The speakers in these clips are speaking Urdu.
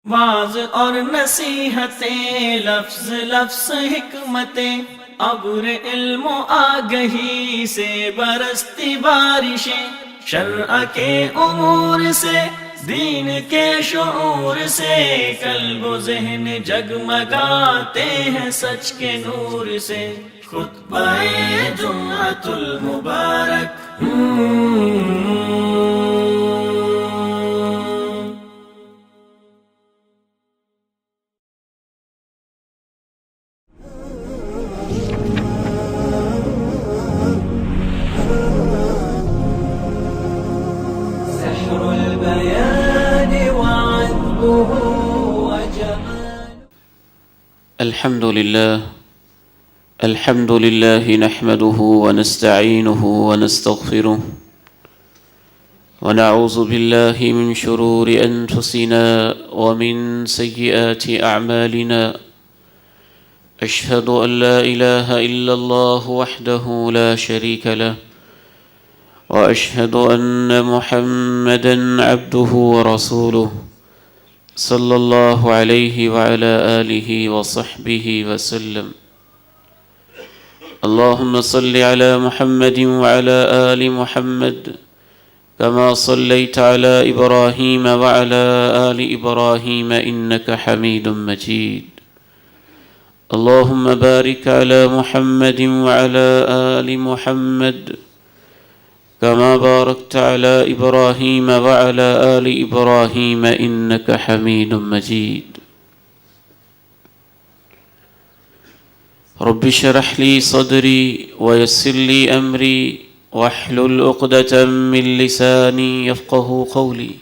واز اور نصیحتیں، لفظ لفظ حکمتیں، ابر علم و آگہی سے برستی بارشیں، شرع کے امور سے، دین کے شعور سے، قلب و ذہن جگمگاتے ہیں سچ کے نور سے۔ خطبہ جمعۃ المبارک، سحر البيان وعذبه وجمال۔ الحمد لله نحمده ونستعينه ونستغفره ونعوذ بالله من شرور أنفسنا ومن سيئات أعمالنا، أشهد أن لا إله إلا الله وحده لا شريك له، وأشهد أن محمدًا عبده ورسوله صلى الله عليه وعلى آله وصحبه وسلم۔ اللهم صل على محمد وعلى آل محمد كما صليت على إبراهيم وعلى آل إبراهيم إنك حميد مجيد۔ اللهم بارك على محمد وعلى آل محمد كما باركت على إبراهيم وعلى آل إبراهيم إنك حميد مجيد۔ رب اشرح لي صدري ويسر لي أمري واحلل عقدة من لساني يفقه قولي۔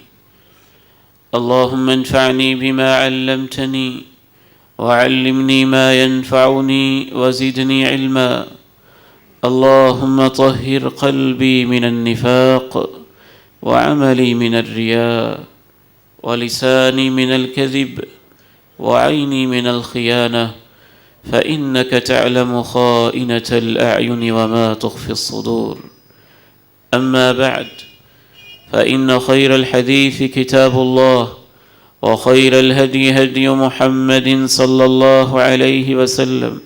اللهم انفعني بما علمتني وعلمني ما ينفعني وزدني علما۔ اللهم طهر قلبي من النفاق وعملي من الرياء ولساني من الكذب وعيني من الخيانة، فإنك تعلم خائنة الأعين وما تخفي الصدور۔ أما بعد، فإن خير الحديث كتاب الله، وخير الهدي هدي محمد صلى الله عليه وسلم،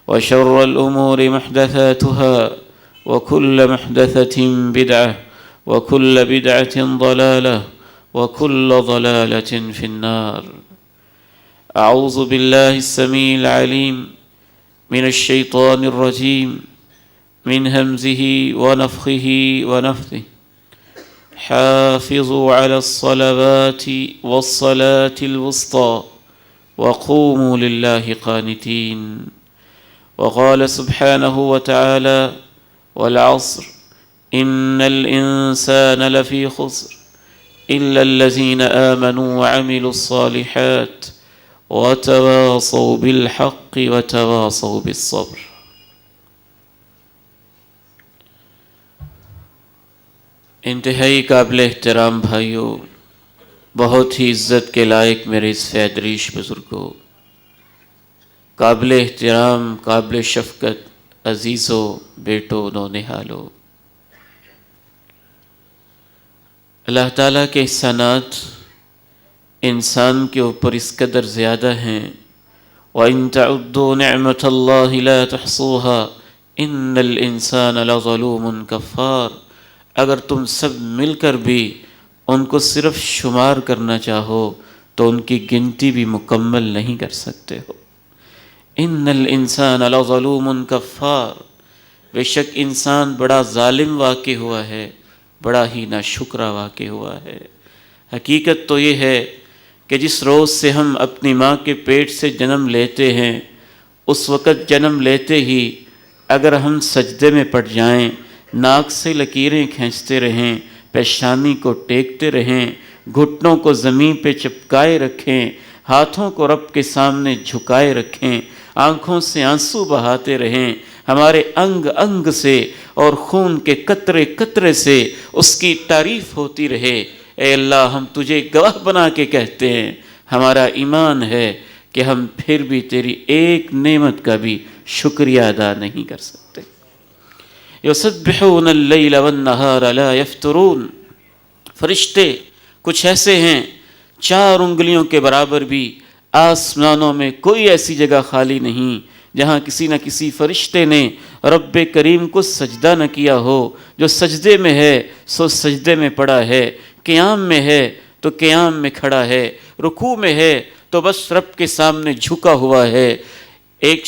وشر الأمور محدثاتها، وكل محدثة بدعة، وكل بدعة ضلالة، وكل ضلالة في النار۔ أعوذ بالله السميع العليم من الشيطان الرجيم، من همزه ونفخه ونفثه۔ حافظوا على الصلوات والصلاة الوسطى وقوموا لله قانتين۔ وقال سبحانه وتعالى: والعصر إن الإنسان لفي خسر إلا الذين آمنوا وعملوا الصالحات وتواصوا بالحق وتواصوا بالصبر۔ انتہائی قابل احترام بھائیوں، بہت ہی عزت کے لائق میرے اس فیدریش بزرگوں، قابل احترام، قابل شفقت عزیزوں، بیٹوں، نونہالوں، اللہ تعالیٰ کے احسانات انسان کے اوپر اس قدر زیادہ ہیں، وَإِن تَعُدُّوا نِعْمَةَ اللَّهِ لَا تُحْصُوهَا إِنَّ الْإِنسَانَ لَظَلُومٌ كَفَّارٌ۔ اگر تم سب مل کر بھی ان کو صرف شمار کرنا چاہو تو ان کی گنتی بھی مکمل نہیں کر سکتے ہو۔ إِنَّ الْإِنسَانَ لَظَلُومٌ كَفَّارٌ، بے شک انسان بڑا ظالم واقع ہوا ہے، بڑا ہی ناشکرا واقع ہوا ہے۔ حقیقت تو یہ ہے کہ جس روز سے ہم اپنی ماں کے پیٹ سے جنم لیتے ہیں، اس وقت جنم لیتے ہی اگر ہم سجدے میں پڑ جائیں، ناک سے لکیریں کھینچتے رہیں، پیشانی کو ٹیکتے رہیں، گھٹنوں کو زمین پہ چپکائے رکھیں، ہاتھوں کو رب کے سامنے جھکائے رکھیں، آنکھوں سے آنسو بہاتے رہیں، ہمارے انگ انگ سے اور خون کے قطرے قطرے سے اس کی تعریف ہوتی رہے، اے اللہ ہم تجھے گواہ بنا کے کہتے ہیں، ہمارا ایمان ہے کہ ہم پھر بھی تیری ایک نعمت کا بھی شکریہ ادا نہیں کر سکتے۔ یسبحون اللیل والنہار لا یفترون، فرشتے کچھ ایسے ہیں 4 انگلیوں کے برابر بھی آسمانوں میں کوئی ایسی جگہ خالی نہیں جہاں کسی نہ کسی فرشتے نے رب کریم کو سجدہ نہ کیا ہو۔ جو سجدے میں ہے سو سجدے میں پڑا ہے، قیام میں ہے تو قیام میں کھڑا ہے، رکوع میں ہے تو بس رب کے سامنے جھکا ہوا ہے۔ ایک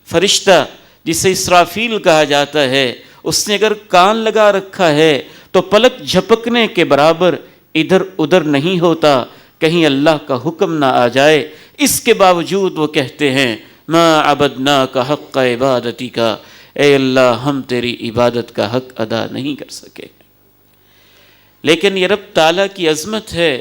فرشتہ جسے اسرافیل کہا جاتا ہے، اس نے اگر کان لگا رکھا ہے تو پلک جھپکنے کے برابر ادھر ادھر نہیں ہوتا، کہیں اللہ کا حکم نہ آ جائے۔ اس کے باوجود وہ کہتے ہیں ما عبدناک حق عبادتی کا، اے اللہ ہم تیری عبادت کا حق ادا نہیں کر سکے۔ لیکن یہ رب تعالیٰ کی عظمت ہے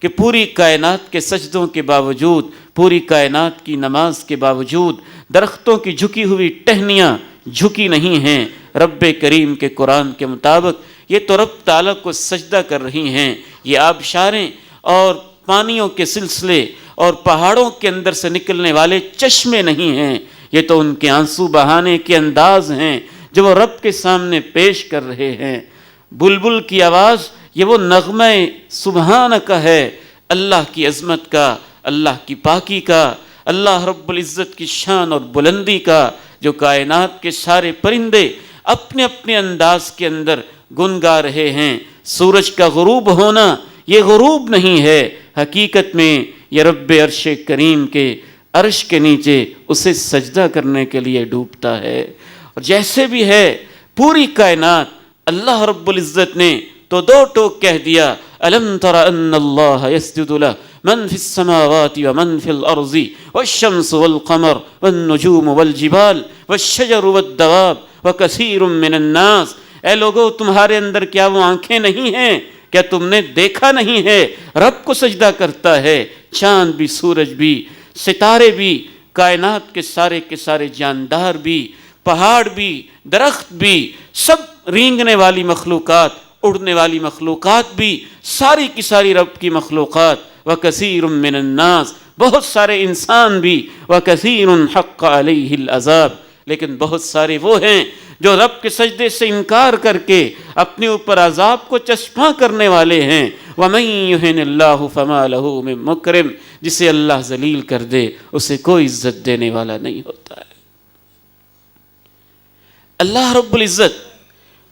کہ پوری کائنات کے سجدوں کے باوجود، پوری کائنات کی نماز کے باوجود درختوں کی جھکی ہوئی ٹہنیاں جھکی نہیں ہیں۔ رب کریم کے قرآن کے مطابق یہ تو رب تعالیٰ کو سجدہ کر رہی ہیں۔ یہ آبشاریں اور پانیوں کے سلسلے اور پہاڑوں کے اندر سے نکلنے والے چشمے نہیں ہیں، یہ تو ان کے آنسو بہانے کے انداز ہیں جو وہ رب کے سامنے پیش کر رہے ہیں۔ بلبل کی آواز یہ وہ نغمہ سبحانک ہے، اللہ کی عظمت کا، اللہ کی پاکی کا، اللہ رب العزت کی شان اور بلندی کا، جو کائنات کے سارے پرندے اپنے اپنے انداز کے اندر گنگا رہے ہیں۔ سورج کا غروب ہونا یہ غروب نہیں ہے، حقیقت میں یہ رب عرش کریم کے عرش کے نیچے اسے سجدہ کرنے کے لیے ڈوبتا ہے۔ اور جیسے بھی ہے پوری کائنات اللہ رب العزت نے تو 2 ٹوک کہہ دیا، الم تر ان اللہ یسجد لہ من فی السماوات ومن فی الارض والشمس والقمر والنجوم والجبال والشجر والدواب وکثیر من الناس۔ اے لوگو تمہارے اندر کیا وہ آنکھیں نہیں ہیں؟ کیا تم نے دیکھا نہیں ہے؟ رب کو سجدہ کرتا ہے، چاند بھی، سورج بھی، ستارے بھی، کائنات کے سارے جاندار بھی، پہاڑ بھی، درخت بھی، سب رینگنے والی مخلوقات، اڑنے والی مخلوقات بھی، ساری کی ساری رب کی مخلوقات۔ وَكَثِيرٌ مِّنَ النَّاسِ، بہت سارے انسان بھی، وَكَثِيرٌ حَقَّ عَلَيْهِ الْعَذَابِ، لیکن بہت سارے وہ ہیں جو رب کے سجدے سے انکار کر کے اپنے اوپر عذاب کو چسپاں کرنے والے ہیں۔ وَمَن يُهِنِ اللَّهُ فَمَا لَهُ مِن مُكْرِمٍ، جسے اللہ ذلیل کر دے اسے کوئی عزت دینے والا نہیں ہوتا ہے۔ اللہ رب العزت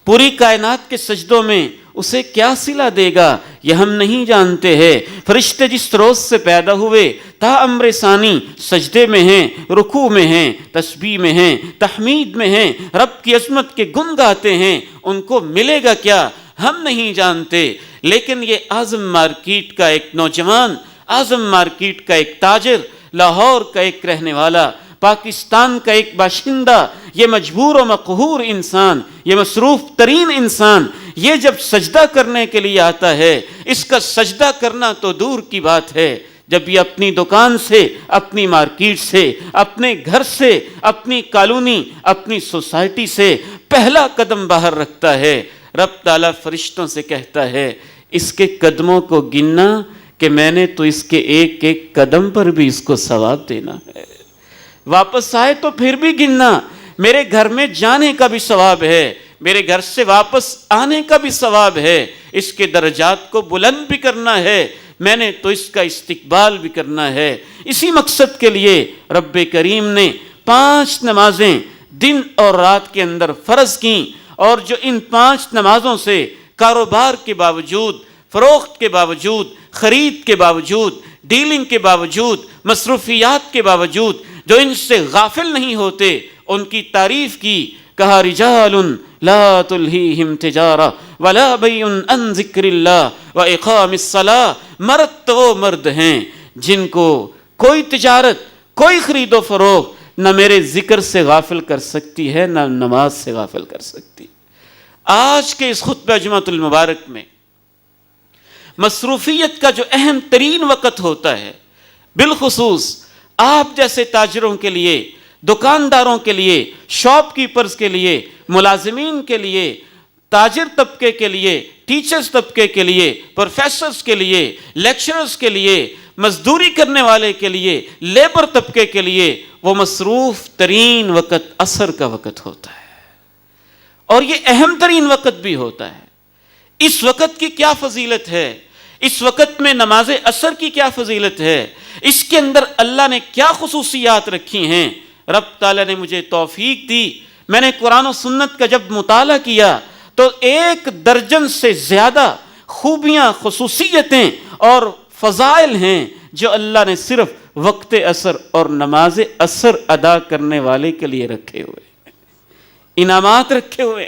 پوری کائنات کے سجدوں میں اسے کیا صلہ دے گا یہ ہم نہیں جانتے ہیں۔ فرشتے جس روز سے پیدا ہوئے تا امر ثانی سجدے میں ہیں، رکوع میں ہیں، تسبیح میں ہیں، تحمید میں ہیں، رب کی عظمت کے گن گاتے ہیں، ان کو ملے گا کیا ہم نہیں جانتے۔ لیکن یہ اعظم مارکیٹ کا ایک نوجوان، اعظم مارکیٹ کا ایک تاجر، لاہور کا ایک رہنے والا، پاکستان کا ایک باشندہ، یہ مجبور و مقہور انسان، یہ مصروف ترین انسان، یہ جب سجدہ کرنے کے لیے آتا ہے، اس کا سجدہ کرنا تو دور کی بات ہے، جب یہ اپنی دکان سے، اپنی مارکیٹ سے، اپنے گھر سے، اپنی کالونی، اپنی سوسائٹی سے پہلا قدم باہر رکھتا ہے، رب تعالیٰ فرشتوں سے کہتا ہے اس کے قدموں کو گننا کہ میں نے تو اس کے ایک ایک قدم پر بھی اس کو ثواب دینا ہے۔ واپس آئے تو پھر بھی گننا، میرے گھر میں جانے کا بھی ثواب ہے، میرے گھر سے واپس آنے کا بھی ثواب ہے، اس کے درجات کو بلند بھی کرنا ہے، میں نے تو اس کا استقبال بھی کرنا ہے۔ اسی مقصد کے لیے رب کریم نے 5 نمازیں دن اور رات کے اندر فرض کیں، اور جو ان 5 نمازوں سے کاروبار کے باوجود، فروخت کے باوجود، خرید کے باوجود، ڈیلنگ کے باوجود، مصروفیات کے باوجود جو ان سے غافل نہیں ہوتے، ان کی تعریف کی، کہا رجال لا تلہیہم تجارہ ولا بیع عن ذکر اللہ واقام الصلاۃ، مرد تو وہ مرد ہیں جن کو کوئی تجارت، کوئی خرید و فروخت نہ میرے ذکر سے غافل کر سکتی ہے، نہ نماز سے غافل کر سکتی۔ آج کے اس خطبہ جمعۃ المبارک میں مصروفیت کا جو اہم ترین وقت ہوتا ہے، بالخصوص آپ جیسے تاجروں کے لیے، دکانداروں کے لیے، شاپ کیپرز کے لیے، ملازمین کے لیے، تاجر طبقے کے لیے، ٹیچرز طبقے کے لیے، پروفیسرز کے لیے، لیکچررز کے لیے، مزدوری کرنے والے کے لیے، لیبر طبقے کے لیے وہ مصروف ترین وقت عصر کا وقت ہوتا ہے، اور یہ اہم ترین وقت بھی ہوتا ہے۔ اس وقت کی کیا فضیلت ہے؟ اس وقت میں نماز عصر کی کیا فضیلت ہے، اس کے اندر اللہ نے کیا خصوصیات رکھی ہیں۔ رب تعالیٰ نے مجھے توفیق دی، میں نے قرآن و سنت کا جب مطالعہ کیا تو 1 درجن سے زیادہ خوبیاں، خصوصیتیں اور فضائل ہیں جو اللہ نے صرف وقت عصر اور نماز عصر ادا کرنے والے کے لیے رکھے ہوئے، انعامات رکھے ہوئے،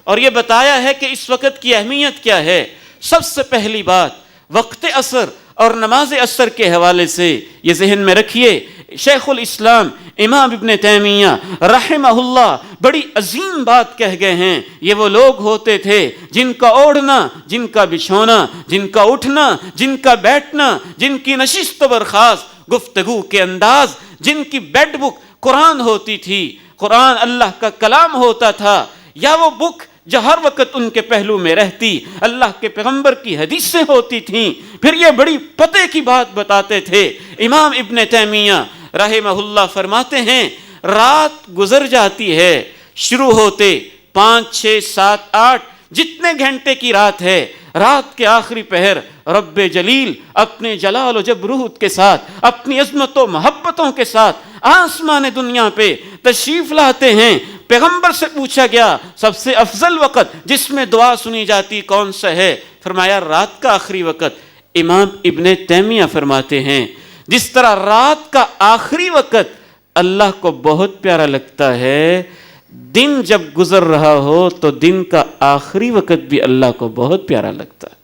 اور یہ بتایا ہے کہ اس وقت کی اہمیت کیا ہے۔ سب سے پہلی بات وقت عصر اور نماز عصر کے حوالے سے یہ ذہن میں رکھیے، شیخ الاسلام امام ابن تیمیہ رحمہ اللہ بڑی عظیم بات کہہ گئے ہیں۔ یہ وہ لوگ ہوتے تھے جن کا اوڑھنا، جن کا بچھونا، جن کا اٹھنا، جن کا بیٹھنا، جن کی نشست و برخاست، گفتگو کے انداز، جن کی بیڈ بک قرآن ہوتی تھی، قرآن اللہ کا کلام ہوتا تھا، یا وہ بک جو ہر وقت ان کے پہلو میں رہتی، اللہ کے پیغمبر کی حدیثیں ہوتی تھیں۔ پھر یہ بڑی پتے کی بات بتاتے تھے۔ امام ابن تیمیہ رحمہ اللہ فرماتے ہیں رات گزر جاتی ہے، شروع ہوتے 5 6 7 8 جتنے گھنٹے کی رات ہے، رات کے آخری پہر رب جلیل اپنے جلال و جبروت کے ساتھ، اپنی عظمت و محبتوں کے ساتھ آسمان دنیا پہ تشریف لاتے ہیں۔ پیغمبر سے پوچھا گیا سب سے افضل وقت جس میں دعا سنی جاتی کون سا ہے؟ فرمایا رات کا آخری وقت۔ امام ابن تیمیہ فرماتے ہیں جس طرح رات کا آخری وقت اللہ کو بہت پیارا لگتا ہے، دن جب گزر رہا ہو تو دن کا آخری وقت بھی اللہ کو بہت پیارا لگتا ہے۔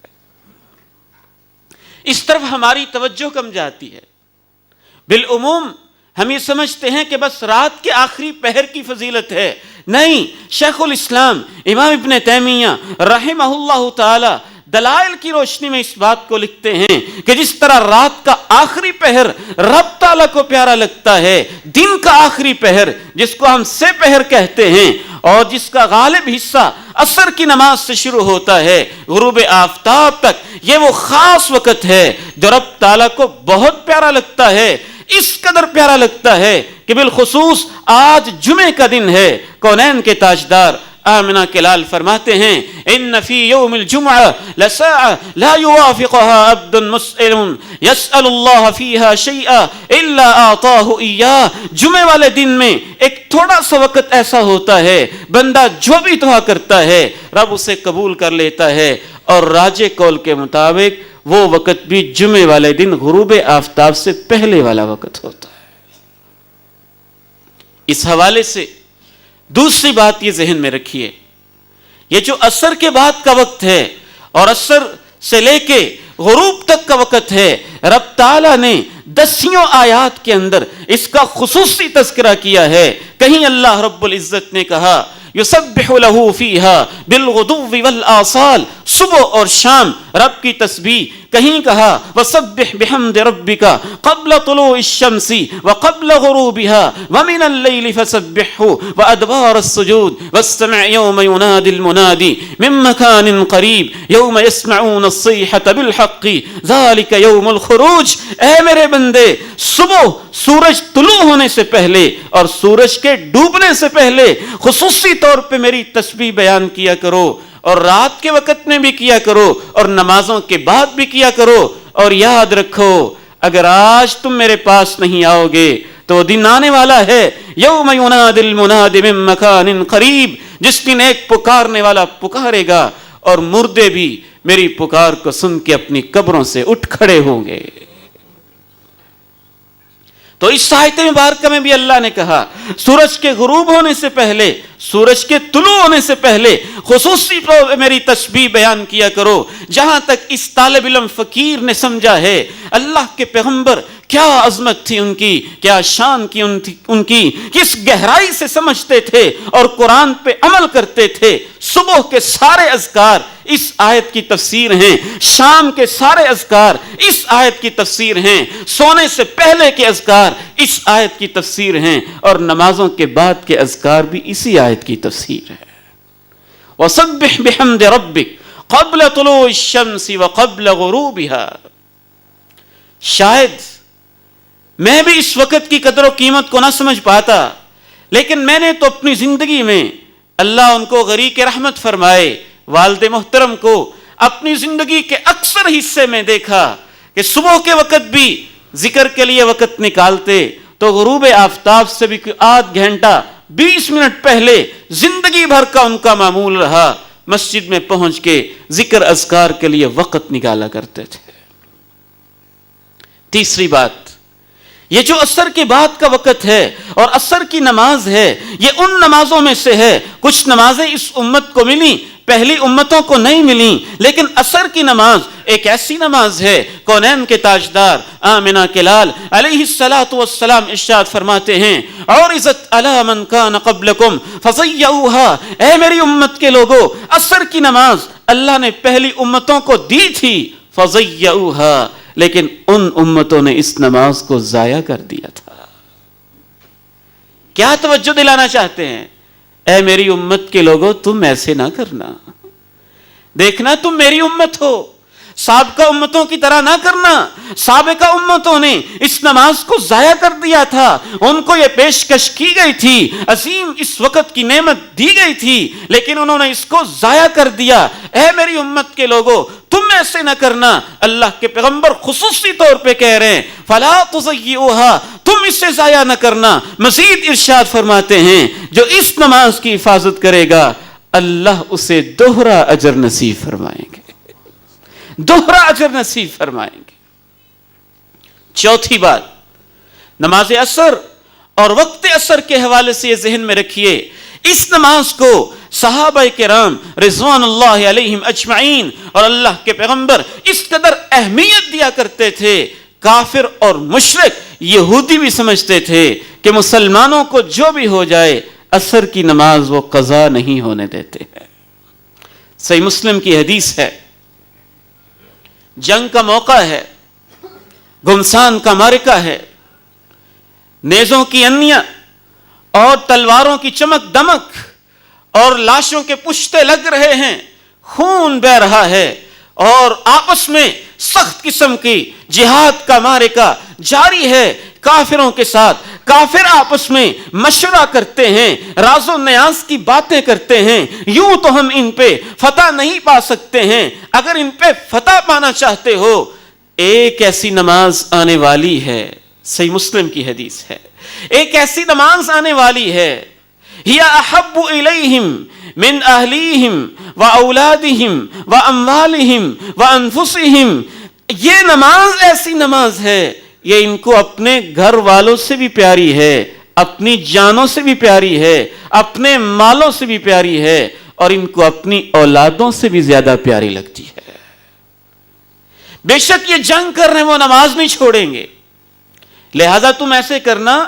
اس طرف ہماری توجہ کم جاتی ہے۔ بالعموم ہم یہ سمجھتے ہیں کہ بس رات کے آخری پہر کی فضیلت ہے، نہیں، شیخ الاسلام امام ابن تیمیہ رحمہ اللہ تعالی دلائل کی روشنی میں اس بات کو لکھتے ہیں کہ جس طرح رات کا آخری پہر رب تعالیٰ کو پیارا لگتا ہے، دن کا آخری پہر جس کو ہم سے پہر کہتے ہیں اور جس کا غالب حصہ عصر کی نماز سے شروع ہوتا ہے غروب آفتاب تک، یہ وہ خاص وقت ہے جو رب تعالیٰ کو بہت پیارا لگتا ہے۔ اس قدر پیارا لگتا ہے کہ بالخصوص آج جمعے کا دن ہے۔ کونین کے تاجدار آمنہ کے لال فرماتے ہیں ان فی یوم الجمعہ لساعہ لا یوافقها عبد مسئل یسأل اللہ فیہا شیئا الا آتاہ ایاہ۔ جمعے والے دن میں ایک تھوڑا سا وقت ایسا ہوتا ہے بندہ جو بھی دعا کرتا ہے رب اسے قبول کر لیتا ہے، اور راجح قول کے مطابق وہ وقت بھی جمعے والے دن غروب آفتاب سے پہلے والا وقت ہوتا ہے۔ اس حوالے سے دوسری بات یہ ذہن میں رکھیے، یہ جو عصر کے بعد کا وقت ہے اور عصر سے لے کے غروب تک کا وقت ہے، رب تعالیٰ نے 10 آیات کے اندر اس کا خصوصی تذکرہ کیا ہے۔ کہیں اللہ رب العزت نے کہا یسبح له فیها بالغدو والآصال، صبح اور شام رب کی تسبیح، کہیں کہا وسبح بحمد ربک قبل طلوع الشمس وقبل غروبها ومن اللیل فسبحه وادبار السجود واستمع يوم ينادي المنادي من مكان قریب يوم يسمعون الصيحة بالحق ذلك يوم الخروج۔ اے میرے بندے، صبح سورج طلوع ہونے سے پہلے اور سورج کے ڈوبنے سے پہلے خصوصی طور پہ میری تسبیح بیان کیا کرو، اور رات کے وقت میں بھی کیا کرو اور نمازوں کے بعد بھی کیا کرو، اور یاد رکھو اگر آج تم میرے پاس نہیں آؤ گے تو دن آنے والا ہے یوم ینادی المنادی من مکان قریب، جس دن ایک پکارنے والا پکارے گا اور مردے بھی میری پکار کو سن کے اپنی قبروں سے اٹھ کھڑے ہوں گے۔ تو اس آیت مبارکہ میں بھی اللہ نے کہا سورج کے غروب ہونے سے پہلے، سورج کے طلوع ہونے سے پہلے خصوصی میری تسبیح بیان کیا کرو۔ جہاں تک اس طالب علم فقیر نے سمجھا ہے اللہ کے پیغمبر کیا عظمت تھی ان کی، کیا شان کی ان کی، کس گہرائی سے سمجھتے تھے اور قرآن پہ عمل کرتے تھے۔ صبح کے سارے اذکار اس آیت کی تفسیر ہیں، شام کے سارے اذکار اس آیت کی تفسیر ہیں، سونے سے پہلے کے اذکار اس آیت کی تفسیر ہیں، اور نمازوں کے بعد کے اذکار بھی اسی آیت کی تفسیر ہے۔ وَسَبِّحْ بِحَمْدِ رَبِّكَ قَبْلَ طُلُوعِ الشَّمْسِ وَقَبْلَ غُرُوبِهَا۔ شاید میں بھی اس وقت کی قدر و قیمت کو نہ سمجھ پاتا، لیکن میں نے تو اپنی زندگی میں، اللہ ان کو غریق رحمت فرمائے، والد محترم کو اپنی زندگی کے اکثر حصے میں دیکھا کہ صبح کے وقت بھی ذکر کے لیے وقت نکالتے تو غروب آفتاب سے بھی 8 گھنٹہ 20 منٹ پہلے زندگی بھر کا ان کا معمول رہا مسجد میں پہنچ کے ذکر اذکار کے لیے وقت نکالا کرتے تھے۔ تیسری بات، یہ جو عصر کے بعد کا وقت ہے اور عصر کی نماز ہے، یہ ان نمازوں میں سے ہے، کچھ نمازیں اس امت کو ملی، پہلی امتوں کو نہیں ملی، لیکن عصر کی نماز ایک ایسی نماز ہے، کونین کے تاجدار آمنہ کے لال علیہ السلام ارشاد فرماتے ہیں، اور عزت علی من کان قبلکم فضیعوها، اے میری امت کے لوگوں، عصر کی نماز اللہ نے پہلی امتوں کو دی تھی، فضیعوها، لیکن ان امتوں نے اس نماز کو ضائع کر دیا تھا۔ کیا توجہ دلانا چاہتے ہیں؟ اے میری امت کے لوگوں، تم ایسے نہ کرنا، دیکھنا تم میری امت ہو، سابقہ امتوں کی طرح نہ کرنا۔ سابقہ امتوں نے اس نماز کو ضائع کر دیا تھا، ان کو یہ پیشکش کی گئی تھی، عظیم اس وقت کی نعمت دی گئی تھی، لیکن انہوں نے اس کو ضائع کر دیا۔ اے میری امت کے لوگوں، تم ایسے نہ کرنا۔ اللہ کے پیغمبر خصوصی طور پہ کہہ رہے ہیں فلا تضيعوها، تم اسے ضائع نہ کرنا۔ مزید ارشاد فرماتے ہیں جو اس نماز کی حفاظت کرے گا اللہ اسے دوہرا اجر نصیب فرمائیں گے، دوہرا اجر نصیب فرمائیں گے۔ چوتھی بات، نماز عصر اور وقت عصر کے حوالے سے یہ ذہن میں رکھیے، اس نماز کو صحابہ کرام رضوان اللہ علیہم اجمعین اور اللہ کے پیغمبر اس قدر اہمیت دیا کرتے تھے، کافر اور مشرک یہودی بھی سمجھتے تھے کہ مسلمانوں کو جو بھی ہو جائے عصر کی نماز وہ قضا نہیں ہونے دیتے ہیں۔ صحیح مسلم کی حدیث ہے، جنگ کا موقع ہے، گھمسان کا معرکہ ہے، نیزوں کی انیاں اور تلواروں کی چمک دمک اور لاشوں کے پشتے لگ رہے ہیں، خون بہ رہا ہے اور آپس میں سخت قسم کی جہاد کا معرکہ جاری ہے کافروں کے ساتھ۔ کافر آپس میں مشورہ کرتے ہیں، راز و نیاز کی باتیں کرتے ہیں، یوں تو ہم ان پہ فتح نہیں پا سکتے ہیں، اگر ان پہ فتح پانا چاہتے ہو ایک ایسی نماز آنے والی ہے، صحیح مسلم کی حدیث ہے، ایک ایسی نماز آنے والی ہے، ہی احب الیہم من اہلیہم و اولادہم و اموالہم و انفسہم، یہ نماز ایسی نماز ہے، یہ ان کو اپنے گھر والوں سے بھی پیاری ہے، اپنی جانوں سے بھی پیاری ہے، اپنے مالوں سے بھی پیاری ہے، اور ان کو اپنی اولادوں سے بھی زیادہ پیاری لگتی ہے۔ بے شک یہ جنگ کر رہے ہیں، وہ نماز نہیں چھوڑیں گے، لہذا تم ایسے کرنا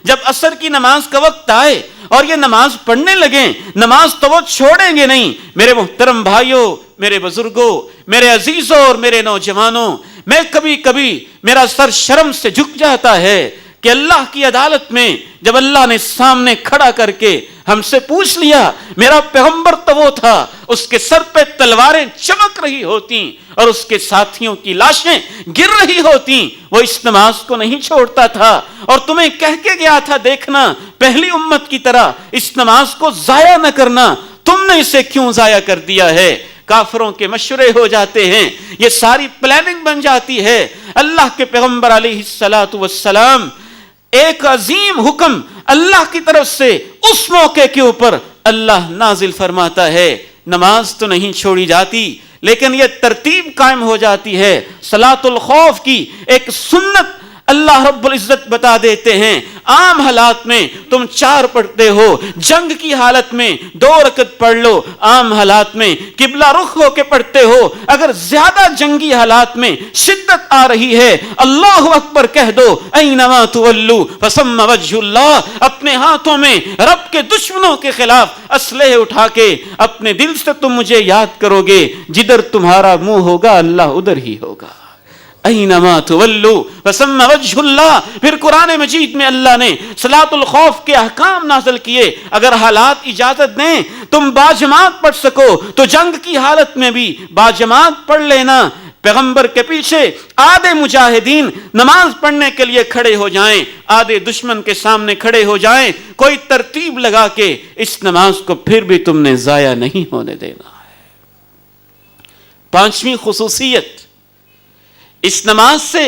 جب عصر کی نماز کا وقت آئے اور یہ نماز پڑھنے لگیں، نماز تو وہ چھوڑیں گے نہیں۔ میرے محترم بھائیوں، میرے بزرگوں، میرے عزیزوں اور میرے نوجوانوں، میں کبھی کبھی میرا سر شرم سے جھک جاتا ہے کہ اللہ کی عدالت میں جب اللہ نے سامنے کھڑا کر کے ہم سے پوچھ لیا، میرا پیغمبر تو وہ تھا، اس کے سر پہ تلواریں چمک رہی ہوتی اور اس کے ساتھیوں کی لاشیں گر رہی ہوتی، وہ اس نماز کو نہیں چھوڑتا تھا، اور تمہیں کہہ کے گیا تھا دیکھنا پہلی امت کی طرح اس نماز کو ضائع نہ کرنا، تم نے اسے کیوں ضائع کر دیا ہے؟ کافروں کے مشورے ہو جاتے ہیں، یہ ساری پلاننگ بن جاتی ہے۔ اللہ کے پیغمبر علیہ السلام ایک عظیم حکم اللہ کی طرف سے اس موقع کے اوپر اللہ نازل فرماتا ہے، نماز تو نہیں چھوڑی جاتی لیکن یہ ترتیب قائم ہو جاتی ہے۔ صلاۃ الخوف کی ایک سنت اللہ رب العزت بتا دیتے ہیں، عام حالات میں تم 4 پڑھتے ہو، جنگ کی حالت میں 2 رکعت پڑھ لو، عام حالات میں قبلہ رخ ہو کے پڑھتے ہو، اگر زیادہ جنگی حالات میں شدت آ رہی ہے اللہ اکبر کہہ دو، اینما تولوا فثم وجہ اللہ، اپنے ہاتھوں میں رب کے دشمنوں کے خلاف اسلحے اٹھا کے اپنے دل سے تم مجھے یاد کرو گے، جدھر تمہارا منہ ہوگا اللہ ادھر ہی ہوگا، اینما تولوا فثم وجہ اللہ۔ پھر قرآن مجید میں اللہ نے صلاۃ الخوف کے احکام نازل کیے، اگر حالات اجازت دیں تم باجماعت پڑھ سکو تو جنگ کی حالت میں بھی باجماعت پڑھ لینا، پیغمبر کے پیچھے آدھے مجاہدین نماز پڑھنے کے لیے کھڑے ہو جائیں، آدھے دشمن کے سامنے کھڑے ہو جائیں، کوئی ترتیب لگا کے اس نماز کو پھر بھی تم نے ضائع نہیں ہونے دینا ہے۔ 5ویں خصوصیت، اس نماز سے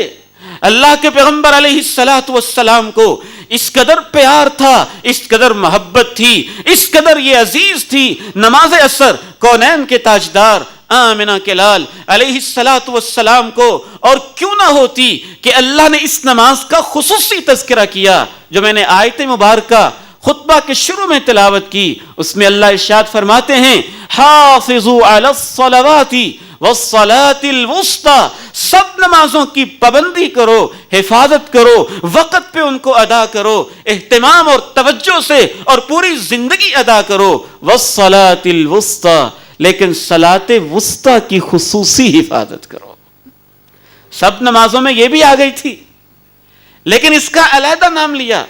اللہ کے پیغمبر علیہ السلام کو اس قدر پیار تھا، اس قدر محبت تھی، اس قدر یہ عزیز تھی نماز عصر، کونین کے تاجدار آمنہ کے لال علیہ السلام کو، اور کیوں نہ ہوتی کہ اللہ نے اس نماز کا خصوصی تذکرہ کیا جو میں نے آیت مبارکہ خطبہ کے شروع میں تلاوت کی۔ اس میں اللہ ارشاد فرماتے ہیں حافظوا علی الصلوات والصلاة الوسطی، سب نمازوں کی پابندی کرو، حفاظت کرو، وقت پہ ان کو ادا کرو، اہتمام اور توجہ سے اور پوری زندگی ادا کرو، والصلاة الوسطی، لیکن صلاۃ وسطی کی خصوصی حفاظت کرو۔ سب نمازوں میں یہ بھی آ گئی تھی، لیکن اس کا علیحدہ نام لیا۔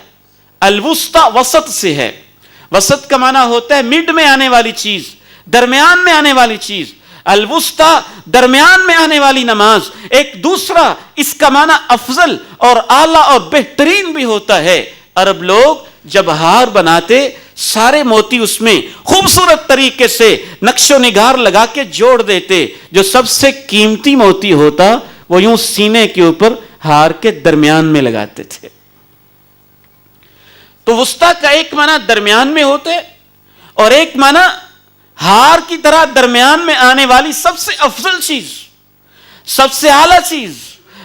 الوسطی وسط سے ہے، وسط کا معنی ہوتا ہے مڈ میں آنے والی چیز، درمیان میں آنے والی چیز۔ الوسطی درمیان میں آنے والی نماز۔ ایک دوسرا اس کا معنی افضل اور اعلیٰ اور بہترین بھی ہوتا ہے۔ عرب لوگ جب ہار بناتے سارے موتی اس میں خوبصورت طریقے سے نقش و نگار لگا کے جوڑ دیتے، جو سب سے قیمتی موتی ہوتا وہ یوں سینے کے اوپر ہار کے درمیان میں لگاتے تھے۔ تو وسطی کا ایک معنی درمیان میں ہوتے اور ایک معنی ہار کی طرح درمیان میں آنے والی سب سے افضل چیز، سب سے اعلیٰ چیز۔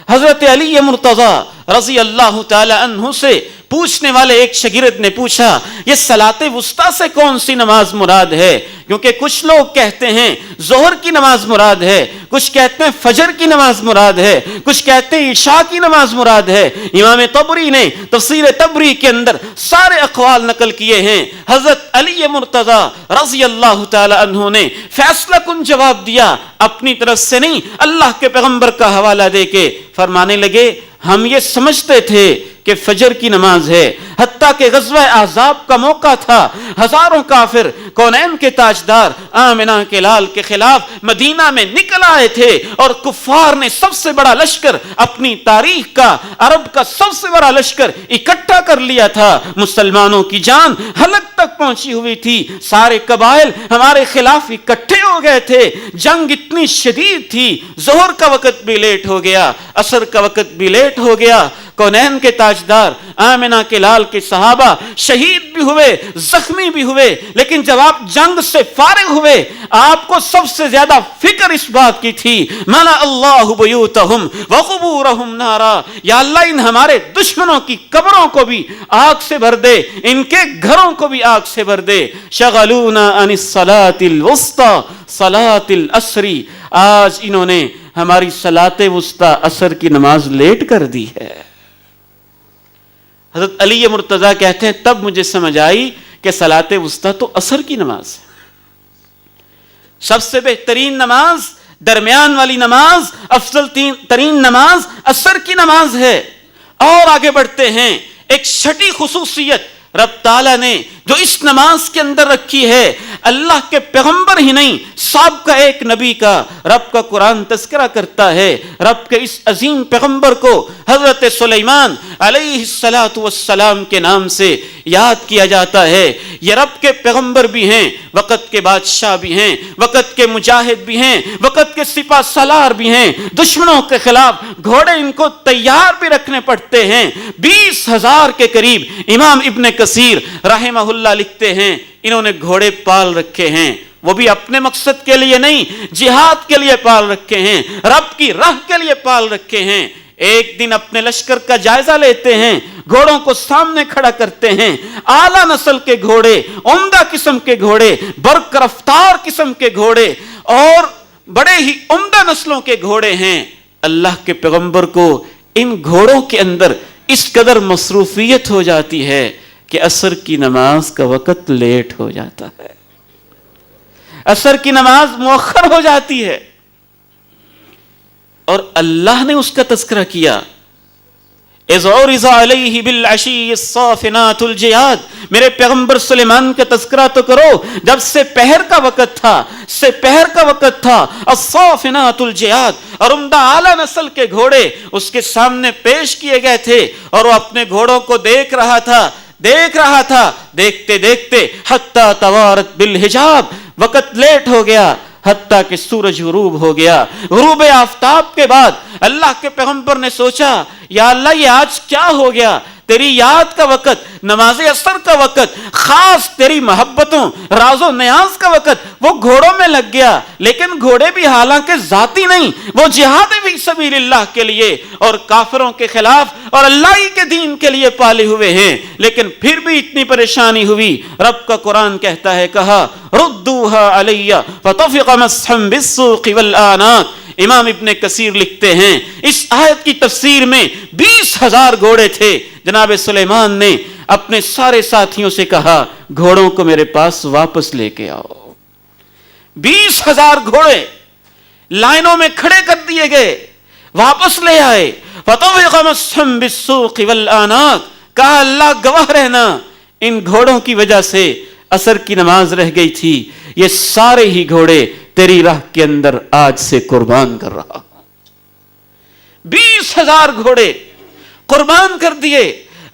حضرت علی مرتضی رضی اللہ تعالی عنہ سے پوچھنے والے ایک شاگرد نے پوچھا یہ صلاۃ وسطی سے کون سی نماز مراد ہے؟ کیونکہ کچھ لوگ کہتے ہیں ظہر کی نماز مراد ہے، کچھ کہتے ہیں فجر کی نماز مراد ہے، کچھ کہتے ہیں عشاء کی نماز مراد ہے۔ امام طبری نے تفسیر طبری کے اندر سارے اقوال نقل کیے ہیں۔ حضرت علی مرتضی رضی اللہ تعالی عنہ نے فیصلہ کن جواب دیا، اپنی طرف سے نہیں، اللہ کے پیغمبر کا حوالہ دے کے فرمانے لگے ہم یہ سمجھتے تھے کہ فجر کی نماز ہے، حتیٰ کہ غزوہ احزاب کا موقع تھا، ہزاروں کافر کونین کے تاجدار آمنہ کے لال کے خلاف مدینہ میں نکل آئے تھے، اور کفار نے سب سے بڑا لشکر اپنی تاریخ کا، عرب کا سب سے بڑا لشکر اکٹھا کر لیا تھا۔ مسلمانوں کی جان حلق تک پہنچی ہوئی تھی، سارے قبائل ہمارے خلاف اکٹھے ہو گئے تھے، جنگ اتنی شدید تھی، ظہر کا وقت بھی لیٹ ہو گیا، عصر کا وقت بھی لیٹ ہو گیا۔ کونین کے تاجدار آمنہ کے لال کے صحابہ شہید بھی ہوئے، زخمی بھی ہوئے، لیکن جب آپ جنگ سے فارغ ہوئے آپ کو سب سے زیادہ فکر اس بات کی تھی مَلَأَ اللَّهُ بُيُوتَهُمْ وَقُبُورَهُمْ نَارًا، یا اللہ ان ہمارے دشمنوں کی قبروں کو بھی آگ سے بھر دے، ان کے گھروں کو بھی آگ سے بھر دے۔ شغلونا عن الصلاة الوسطى صلاة العصر، آج انہوں نے ہماری صلاۃ وسطی عصر کی نماز لیٹ کر دی ہے۔ حضرت علی مرتضی کہتے ہیں تب مجھے سمجھ آئی کہ صلاۃ وسطی تو عصر کی نماز ہے، سب سے بہترین نماز، درمیان والی نماز، افضل ترین نماز عصر کی نماز ہے۔ اور آگے بڑھتے ہیں، ایک چھٹی خصوصیت رب تعالیٰ نے جو اس نماز کے اندر رکھی ہے، اللہ کے پیغمبر ہی نہیں سابقہ ایک نبی کا رب کا قرآن تذکرہ کرتا ہے۔ رب کے اس عظیم پیغمبر کو حضرت سلیمان علیہ السلام کے نام سے یاد کیا جاتا ہے۔ یہ رب کے پیغمبر بھی ہیں، وقت کے بادشاہ بھی ہیں، وقت کے مجاہد بھی ہیں، وقت کے سپہ سالار بھی ہیں، دشمنوں کے خلاف گھوڑے ان کو تیار بھی رکھنے پڑتے ہیں۔ 20,000 کے قریب امام ابن کثیر رحمہ اللہ لکھتے ہیں انہوں نے گھوڑے پال رکھے ہیں، وہ بھی اپنے مقصد کے لیے نہیں، جہاد کے لیے پال رکھے ہیں، رب کی راہ کے لیے پال رکھے ہیں۔ ایک دن اپنے لشکر کا جائزہ لیتے ہیں، گھوڑوں کو سامنے کھڑا کرتے ہیں، اعلیٰ نسل کے گھوڑے، عمدہ قسم کے گھوڑے، برق رفتار قسم کے گھوڑے اور بڑے ہی عمدہ نسلوں کے گھوڑے ہیں۔ اللہ کے پیغمبر کو ان گھوڑوں کے اندر اس قدر مصروفیت ہو جاتی ہے کہ عصر کی نماز کا وقت لیٹ ہو جاتا ہے، عصر کی نماز مؤخر ہو جاتی ہے، اور اللہ نے اس کا تذکرہ کیا۔ اذ عرض علیہ بالعشی الصافنات الجیاد، میرے پیغمبر سلیمان کا تذکرہ تو کرو جب سپہر کا وقت تھا، سپہر کا وقت تھا، الصافنات الجیاد، اور عمدہ اعلیٰ نسل کے گھوڑے اس کے سامنے پیش کیے گئے تھے، اور وہ اپنے گھوڑوں کو دیکھ رہا تھا، دیکھتے دیکھتے حتی توارت بالحجاب، وقت لیٹ ہو گیا، حتیٰ کہ سورج غروب ہو گیا۔ غروب آفتاب کے بعد اللہ کے پیغمبر نے سوچا یا اللہ یہ آج کیا ہو گیا؟ تیری یاد کا وقت، نماز عصر کا وقت، خاص تیری محبتوں، راز و نیاز کا وقت وہ گھوڑوں میں لگ گیا۔ لیکن گھوڑے بھی حالانکہ ذاتی نہیں، وہ جہاد فی سبیل اللہ کے لیے اور کافروں کے خلاف اور اللہ ہی کے دین کے لیے پالے ہوئے ہیں، لیکن پھر بھی اتنی پریشانی ہوئی۔ رب کا قرآن کہتا ہے، کہا ردوها علی فطفق مسحا بالسوق والآناق۔ امام ابن کثیر لکھتے ہیں اس آیت کی تفسیر میں 20,000 گھوڑے تھے۔ جناب سلیمان نے اپنے سارے ساتھیوں سے کہا گھوڑوں کو میرے پاس واپس لے کے آؤ۔ 20,000 گھوڑے لائنوں میں کھڑے کر دیے گئے، واپس لے آئے۔ فطفق مسحا بالسوق والآناق، کہا اللہ گواہ رہنا ان گھوڑوں کی وجہ سے عصر کی نماز رہ گئی تھی، یہ سارے ہی گھوڑے تیری راہ کے اندر آج سے قربان کر رہا ہوں۔ 20,000 گھوڑے قربان کر دیے،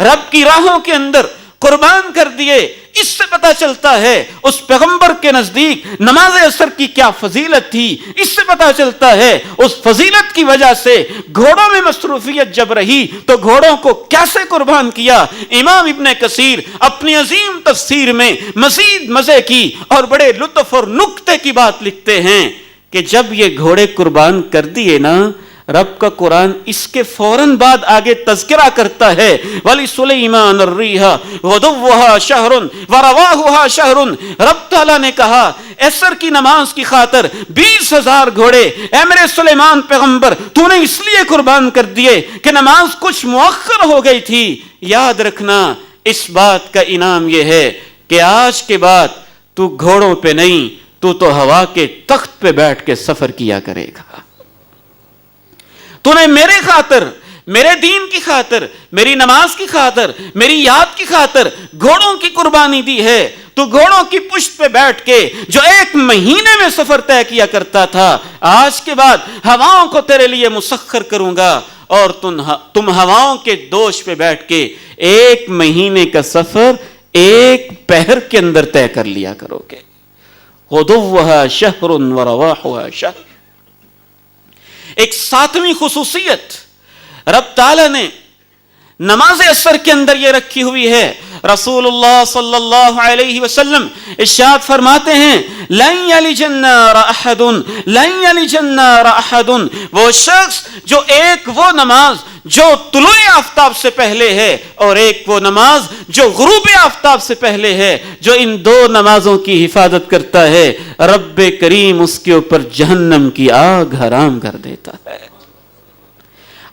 رب کی راہوں کے اندر قربان کر دیے۔ اس سے پتہ چلتا ہے اس پیغمبر کے نزدیک نماز عصر کی کیا فضیلت تھی۔ اس سے پتہ چلتا ہے اس فضیلت کی وجہ سے گھوڑوں میں مصروفیت جب رہی تو گھوڑوں کو کیسے قربان کیا۔ امام ابن کثیر اپنی عظیم تفسیر میں مزید مزے کی اور بڑے لطف اور نکتے کی بات لکھتے ہیں کہ جب یہ گھوڑے قربان کر دیے نا، رب کا قرآن اس کے فوراً بعد آگے تذکرہ کرتا ہے وَلِسُلَيْمَانَ الرِّيحَ غُدُوُّهَا شَهْرٌ وَرَوَاحُهَا شَهْرٌ۔ رب تعالیٰ نے کہا عصر کی نماز کی خاطر 20,000 گھوڑے اے میرے سلیمان پیغمبر تو نے اس لیے قربان کر دیے کہ نماز کچھ مؤخر ہو گئی تھی۔ یاد رکھنا اس بات کا انعام یہ ہے کہ آج کے بعد تو گھوڑوں پہ نہیں، تو ہوا کے تخت پہ بیٹھ کے سفر کیا کرے گا۔ تو نے میرے خاطر، میرے دین کی خاطر، میری نماز کی خاطر، میری یاد کی خاطر گھوڑوں کی قربانی دی ہے۔ تو گھوڑوں کی پشت پہ بیٹھ کے جو 1 مہینے میں سفر طے کیا کرتا تھا، آج کے بعد ہواؤں کو تیرے لیے مسخر کروں گا اور تم ہواؤں کے دوش پہ بیٹھ کے 1 مہینے کا سفر 1 پہر کے اندر طے کر لیا کرو گے۔ غدوُّهَا شَهْرٌ وَرَوَاحُهَا شَهْرٌ۔ ایک 7ویں خصوصیت رب تعالیٰ نے نماز عصر کے اندر یہ رکھی ہوئی ہے۔ رسول اللہ صلی اللہ علیہ وسلم ارشاد فرماتے ہیں لَن يَلِجَ النَّارَ أَحَدٌ لَن يَلِجَ النَّارَ أَحَدٌ، وہ شخص جو ایک وہ نماز جو طلوع آفتاب سے پہلے ہے اور ایک وہ نماز جو غروب آفتاب سے پہلے ہے، جو ان 2 نمازوں کی حفاظت کرتا ہے، رب کریم اس کے اوپر جہنم کی آگ حرام کر دیتا ہے۔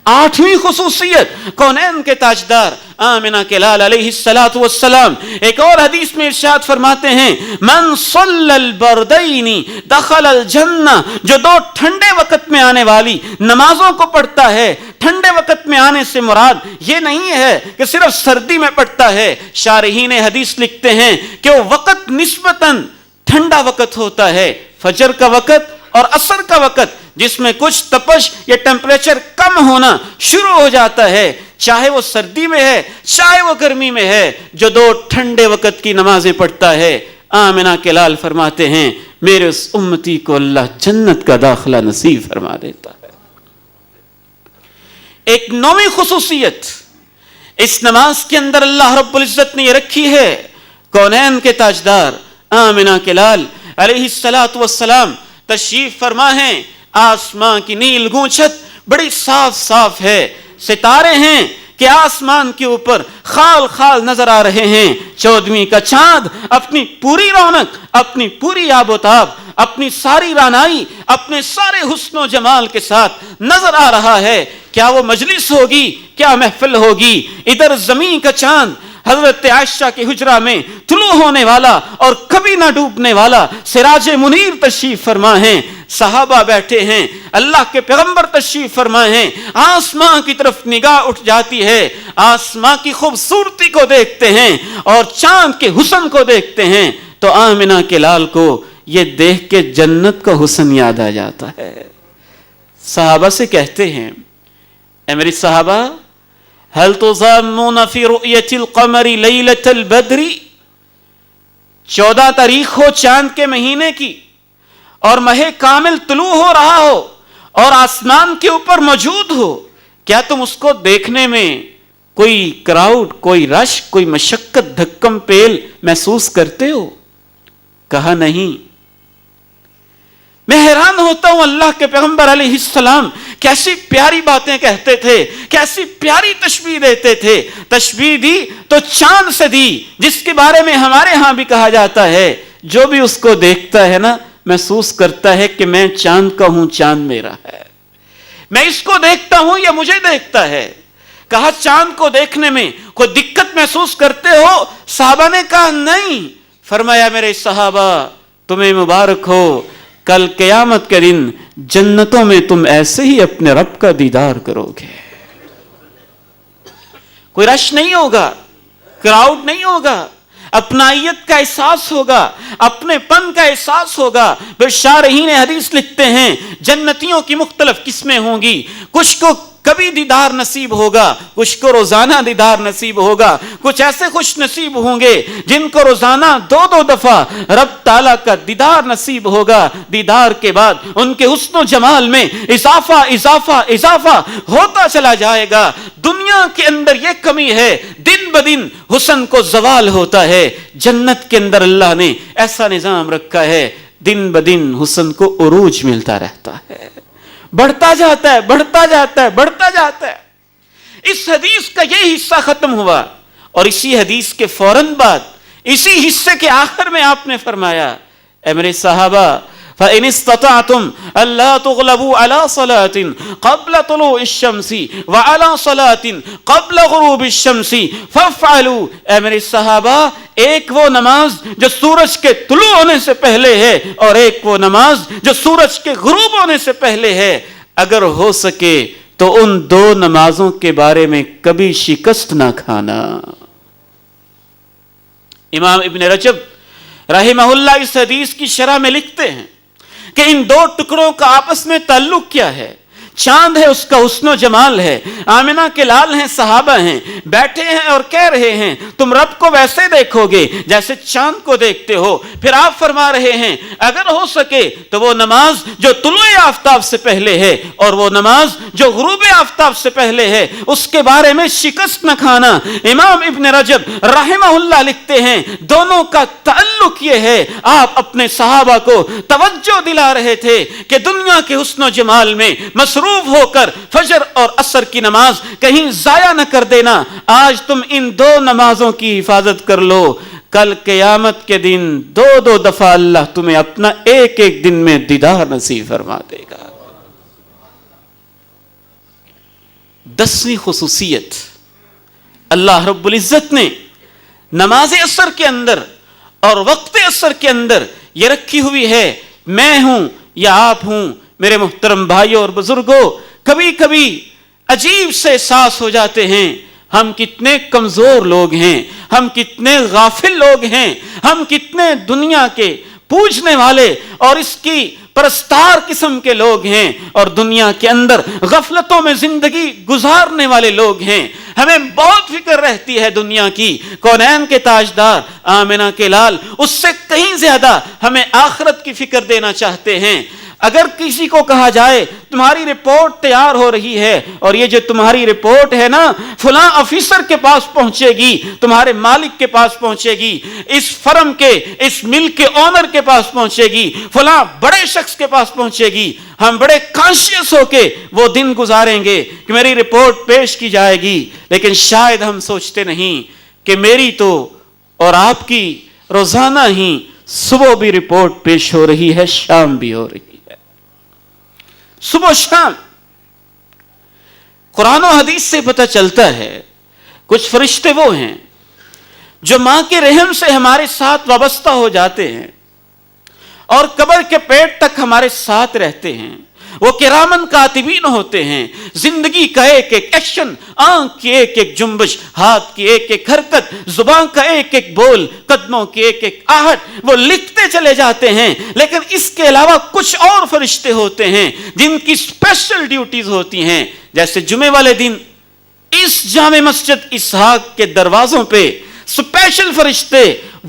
8ویں خصوصیت کونین کے تاجدار آمنہ کے لال علیہ السلام ایک اور حدیث میں ارشاد فرماتے ہیں من صلی البردین دخل الجنہ، جو 2 ٹھنڈے وقت میں آنے والی نمازوں کو پڑھتا ہے۔ ٹھنڈے وقت میں آنے سے مراد یہ نہیں ہے کہ صرف سردی میں پڑھتا ہے۔ شارحین حدیث لکھتے ہیں کہ وہ وقت نسبتاً ٹھنڈا وقت ہوتا ہے، فجر کا وقت اور عصر کا وقت، جس میں کچھ تپش یا ٹیمپریچر کم ہونا شروع ہو جاتا ہے، چاہے وہ سردی میں ہے چاہے وہ گرمی میں ہے۔ جو 2 ٹھنڈے وقت کی نمازیں پڑھتا ہے، آمنہ کے لال فرماتے ہیں میرے اس امتی کو اللہ جنت کا داخلہ نصیب فرما دیتا ہے۔ ایک 9ویں خصوصیت اس نماز کے اندر اللہ رب العزت نے یہ رکھی ہے، کونین کے تاجدار آمنہ کے لال علیہ السلام تشریف فرما ہیں۔ آسمان کی نیل گونچھت بڑی صاف صاف ہے، ستارے ہیں کہ آسمان کے اوپر خال خال نظر آ رہے ہیں۔ 14ویں کا چاند اپنی پوری رونق، اپنی پوری آب و تاب، اپنی ساری رانائی، اپنے سارے حسن و جمال کے ساتھ نظر آ رہا ہے۔ کیا وہ مجلس ہوگی، کیا محفل ہوگی؟ ادھر زمین کا چاند حضرت عائشہ کے حجرہ میں طلوع ہونے والا اور کبھی نہ ڈوبنے والا سراج منیر تشریف فرما ہیں، صحابہ بیٹھے ہیں، اللہ کے پیغمبر تشریف فرما ہیں۔ آسمان کی طرف نگاہ اٹھ جاتی ہے، آسمان کی خوبصورتی کو دیکھتے ہیں اور چاند کے حسن کو دیکھتے ہیں تو آمنہ کے لال کو یہ دیکھ کے جنت کا حسن یاد آ جاتا ہے۔ صحابہ سے کہتے ہیں اے میری صحابہ هل تضامون في رؤية القمر ليلة البدر، 14 تاریخ ہو چاند کے مہینے کی اور ماہ کامل طلوع ہو رہا ہو اور آسمان کے اوپر موجود ہو، کیا تم اس کو دیکھنے میں کوئی کراؤڈ، کوئی رش، کوئی مشقت، دھکم پیل محسوس کرتے ہو؟ کہا نہیں۔ میں حیران ہوتا ہوں، اللہ کے پیغمبر علیہ السلام کیسی پیاری باتیں کہتے تھے، کیسی پیاری تشبیہ دیتے تھے۔ تشبیہ دی تو چاند سے دی، جس کے بارے میں ہمارے ہاں بھی کہا جاتا ہے جو بھی اس کو دیکھتا ہے نا محسوس کرتا ہے کہ میں چاند کا ہوں، چاند میرا ہے، میں اس کو دیکھتا ہوں یا مجھے دیکھتا ہے۔ کہا چاند کو دیکھنے میں کوئی دقت محسوس کرتے ہو؟ صحابہ نے کہا نہیں۔ فرمایا میرے صحابہ تمہیں مبارک ہو، کل قیامت کے دن جنتوں میں تم ایسے ہی اپنے رب کا دیدار کرو گے، کوئی رش نہیں ہوگا، کراؤڈ نہیں ہوگا، اپنائیت کا احساس ہوگا، اپنے پن کا احساس ہوگا۔ پھر شارحین حدیث لکھتے ہیں جنتیوں کی مختلف قسمیں ہوں گی، کچھ کو کبھی دیدار نصیب ہوگا، کچھ کو روزانہ دیدار نصیب ہوگا، کچھ ایسے خوش نصیب ہوں گے جن کو روزانہ 2 دفعہ رب تعالیٰ کا دیدار نصیب ہوگا۔ دیدار کے بعد ان کے حسن و جمال میں اضافہ اضافہ اضافہ ہوتا چلا جائے گا۔ دنیا کے اندر یہ کمی ہے، دن بدن حسن کو زوال ہوتا ہے، جنت کے اندر اللہ نے ایسا نظام رکھا ہے دن بدن حسن کو عروج ملتا رہتا ہے، بڑھتا جاتا ہے، بڑھتا جاتا ہے، بڑھتا جاتا ہے۔ اس حدیث کا یہ حصہ ختم ہوا اور اسی حدیث کے فوراً بعد اسی حصے کے آخر میں آپ نے فرمایا اے میرے صحابہ فَإِنِ اسْتَطَعْتُمْ أَلَّا تُغْلَبُوا عَلَى صَلَاةٍ قَبْلَ طُلُوعِ الشَّمْسِ وَعَلَى صَلَاةٍ قَبْلَ غُرُوبِ الشَّمْسِ فَافْعَلُوا۔ اے میرے صحابہ ایک وہ نماز جو سورج کے طلوع ہونے سے پہلے ہے اور ایک وہ نماز جو سورج کے غروب ہونے سے پہلے ہے، اگر ہو سکے تو ان 2 نمازوں کے بارے میں کبھی شکست نہ کھانا۔ امام ابن رجب رحمہ اللہ اس حدیث کی شرح میں لکھتے ہیں کہ ان 2 ٹکڑوں کا آپس میں تعلق کیا ہے؟ چاند ہے، اس کا حسن و جمال ہے، آمنہ کے لال ہیں، صحابہ ہیں، بیٹھے ہیں اور کہہ رہے ہیں تم رب کو ویسے دیکھو گے جیسے چاند کو دیکھتے ہو۔ پھر آپ فرما رہے ہیں اگر ہو سکے تو وہ نماز جو طلوع آفتاب سے پہلے ہے اور وہ نماز جو غروب آفتاب سے پہلے ہے اس کے بارے میں شکست نہ کھانا۔ امام ابن رجب رحمہ اللہ لکھتے ہیں دونوں کا تعلق یہ ہے، آپ اپنے صحابہ کو توجہ دلا رہے تھے کہ دنیا کے حسن و جمال میں مصروف ہو کر فجر اور عصر کی نماز کہیں ضائع نہ کر دینا۔ آج تم ان 2 نمازوں کی حفاظت کر لو، کل قیامت کے دن 2 دفعہ اللہ تمہیں اپنا ایک دن میں دیدار نصیب فرما دے گا۔ 10ویں خصوصیت اللہ رب العزت نے نماز عصر کے اندر اور وقت عصر کے اندر یہ رکھی ہوئی ہے۔ میں ہوں یا آپ ہوں میرے محترم بھائیوں اور بزرگوں، کبھی کبھی عجیب سے احساس ہو جاتے ہیں ہم کتنے کمزور لوگ ہیں، ہم کتنے غافل لوگ ہیں، ہم کتنے دنیا کے پوجنے والے اور اس کی پرستار قسم کے لوگ ہیں اور دنیا کے اندر غفلتوں میں زندگی گزارنے والے لوگ ہیں۔ ہمیں بہت فکر رہتی ہے دنیا کی، کونین کے تاجدار آمنہ کے لال اس سے کہیں زیادہ ہمیں آخرت کی فکر دینا چاہتے ہیں۔ اگر کسی کو کہا جائے تمہاری رپورٹ تیار ہو رہی ہے اور یہ جو تمہاری رپورٹ ہے نا فلاں آفیسر کے پاس پہنچے گی، تمہارے مالک کے پاس پہنچے گی، اس فرم کے اس مل کے اونر کے پاس پہنچے گی، فلاں بڑے شخص کے پاس پہنچے گی، ہم بڑے کانشیس ہو کے وہ دن گزاریں گے کہ میری رپورٹ پیش کی جائے گی۔ لیکن شاید ہم سوچتے نہیں کہ میری تو اور آپ کی روزانہ ہی صبح بھی رپورٹ پیش ہو رہی ہے، شام بھی ہو رہی ہے، صبح شام۔ قرآن و حدیث سے پتہ چلتا ہے کچھ فرشتے وہ ہیں جو ماں کے رحم سے ہمارے ساتھ وابستہ ہو جاتے ہیں اور قبر کے پیٹ تک ہمارے ساتھ رہتے ہیں۔ وہ کرامن کاتبین ہوتے ہیں، زندگی کا ایک ایک ایکشن، آنکھ کی ایک ایک جنبش، ہاتھ کی ایک ایک حرکت، زبان کا ایک ایک بول، قدموں کی ایک ایک آہٹ وہ لکھتے چلے جاتے ہیں۔ لیکن اس کے علاوہ کچھ اور فرشتے ہوتے ہیں جن کی اسپیشل ڈیوٹیز ہوتی ہیں، جیسے جمعے والے دن اس جامع مسجد اسحاق کے دروازوں پہ اسپیشل فرشتے،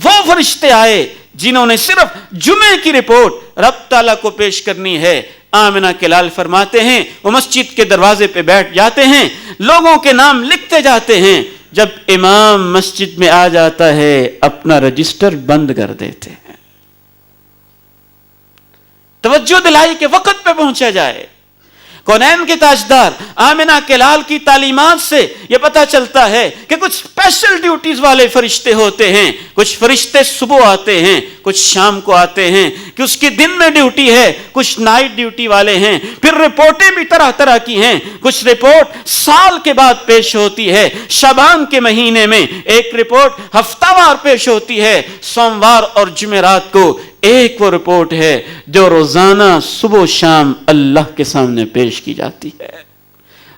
وہ فرشتے آئے جنہوں نے صرف جمعے کی رپورٹ رب تعالیٰ کو پیش کرنی ہے۔ آمنہ کے لال فرماتے ہیں وہ مسجد کے دروازے پہ بیٹھ جاتے ہیں، لوگوں کے نام لکھتے جاتے ہیں، جب امام مسجد میں آ جاتا ہے اپنا رجسٹر بند کر دیتے ہیں۔ توجہ دلائی کہ وقت پہ پہنچا جائے۔ کونین کے تاجدار آمنہ کے لال کی تعلیمات سے یہ پتہ چلتا ہے کہ کچھ اسپیشل ڈیوٹیز والے فرشتے ہوتے ہیں، کچھ فرشتے صبح آتے ہیں، کچھ شام کو آتے ہیں، کہ اس کی دن میں ڈیوٹی ہے، کچھ نائٹ ڈیوٹی والے ہیں، پھر رپورٹیں بھی طرح طرح کی ہیں، کچھ رپورٹ سال کے بعد پیش ہوتی ہے، شعبان کے مہینے میں ایک رپورٹ ہفتہ وار پیش ہوتی ہے، سوموار اور جمعرات کو ایک وہ رپورٹ ہے جو روزانہ صبح و شام اللہ کے سامنے پیش کی جاتی ہے۔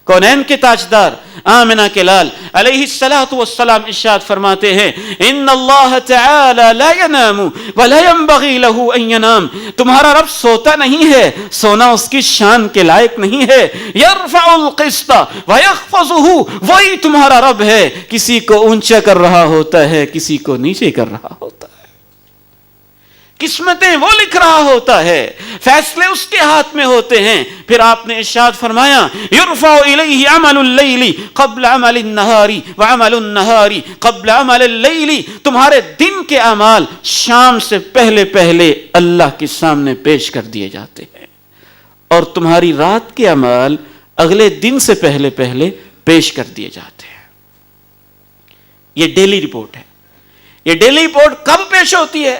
کونین کے تاجدار آمنہ کے لال علیہ السلام ارشاد فرماتے ہیں ان اللہ تعالی لا ینام ولا ينبغي له ان ينام، تمہارا رب سوتا نہیں ہے، سونا اس کی شان کے لائق نہیں ہے۔ یرفع القسط ويخفضه، وہی تمہارا رب ہے، کسی کو اونچا کر رہا ہوتا ہے، کسی کو نیچے کر رہا ہوتا ہے، قسمتیں وہ لکھ رہا ہوتا ہے، فیصلے اس کے ہاتھ میں ہوتے ہیں۔ پھر آپ نے ارشاد فرمایا یرفع الیہ عمل اللیل قبل عمل النہار وعمل النہار قبل عمل اللیل، تمہارے دن کے اعمال شام سے پہلے پہلے اللہ کے سامنے پیش کر دیے جاتے ہیں، اور تمہاری رات کے اعمال اگلے دن سے پہلے پہلے پیش کر دیے جاتے ہیں۔ یہ ڈیلی رپورٹ ہے۔ یہ ڈیلی رپورٹ کب پیش ہوتی ہے؟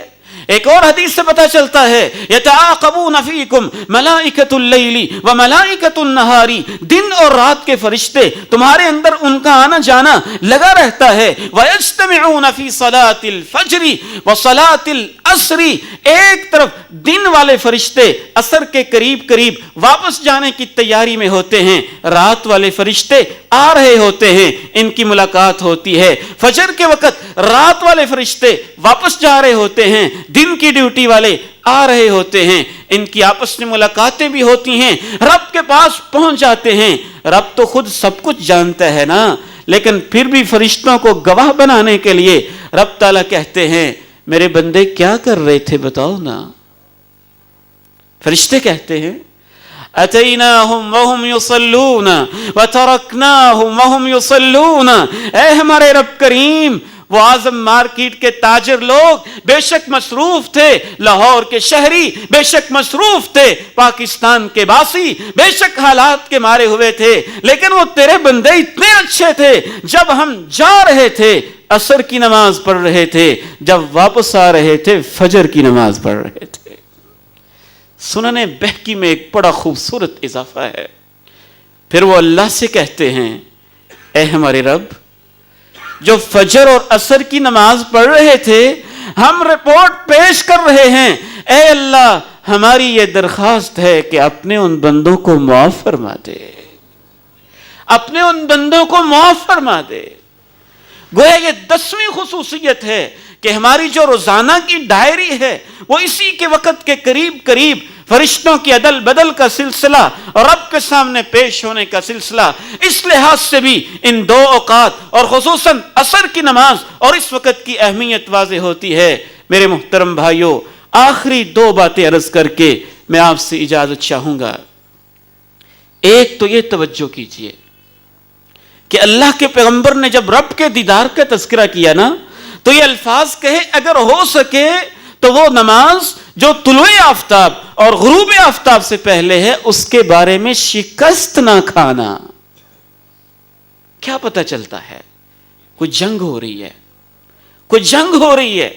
ایک اور حدیث سے پتہ چلتا ہے یتعاقبون فیکم ملائکۃ اللیل وملائکۃ النہار، دن اور رات کے فرشتے تمہارے اندر ان کا آنا جانا لگا رہتا ہے۔ ویجتمعون فی صلاۃ الفجر وصلاۃ العصر، ایک طرف دن والے فرشتے عصر کے قریب قریب واپس جانے کی تیاری میں ہوتے ہیں، رات والے فرشتے آ رہے ہوتے ہیں، ان کی ملاقات ہوتی ہے۔ فجر کے وقت رات والے فرشتے واپس جا رہے ہوتے ہیں، دن کی ڈیوٹی والے آ رہے ہوتے ہیں، ان کی آپس میں ملاقاتیں بھی ہوتی ہیں، رب کے پاس پہنچ جاتے ہیں۔ رب تو خود سب کچھ جانتا ہے نا، لیکن پھر بھی فرشتوں کو گواہ بنانے کے لیے رب تعالیٰ کہتے ہیں میرے بندے کیا کر رہے تھے بتاؤ نا۔ فرشتے کہتے ہیں اتیناہم وہم یصلون وترکناہم وہم یصلون، اے ہمارے رب کریم، وہ اعظم مارکیٹ کے تاجر لوگ بے شک مصروف تھے، لاہور کے شہری بے شک مصروف تھے، پاکستان کے باسی بے شک حالات کے مارے ہوئے تھے، لیکن وہ تیرے بندے اتنے اچھے تھے، جب ہم جا رہے تھے عصر کی نماز پڑھ رہے تھے، جب واپس آ رہے تھے فجر کی نماز پڑھ رہے تھے۔ سنن بہقی میں ایک بڑا خوبصورت اضافہ ہے۔ پھر وہ اللہ سے کہتے ہیں اے ہمارے رب، جو فجر اور عصر کی نماز پڑھ رہے تھے ہم رپورٹ پیش کر رہے ہیں، اے اللہ ہماری یہ درخواست ہے کہ اپنے ان بندوں کو معاف فرما دے، اپنے ان بندوں کو معاف فرما دے۔ گویا یہ 10ویں خصوصیت ہے کہ ہماری جو روزانہ کی ڈائری ہے وہ اسی کے وقت کے قریب قریب فرشتوں کی عدل بدل کا سلسلہ اور رب کے سامنے پیش ہونے کا سلسلہ، اس لحاظ سے بھی ان دو اوقات اور خصوصاً عصر کی نماز اور اس وقت کی اہمیت واضح ہوتی ہے۔ میرے محترم بھائیوں، آخری 2 باتیں عرض کر کے میں آپ سے اجازت چاہوں گا۔ ایک تو یہ توجہ کیجئے کہ اللہ کے پیغمبر نے جب رب کے دیدار کا تذکرہ کیا نا تو یہ الفاظ کہے اگر ہو سکے تو وہ نماز جو طلوع آفتاب اور غروب آفتاب سے پہلے ہے اس کے بارے میں شکست نہ کھانا۔ کیا پتہ چلتا ہے؟ کوئی جنگ ہو رہی ہے، کوئی جنگ ہو رہی ہے،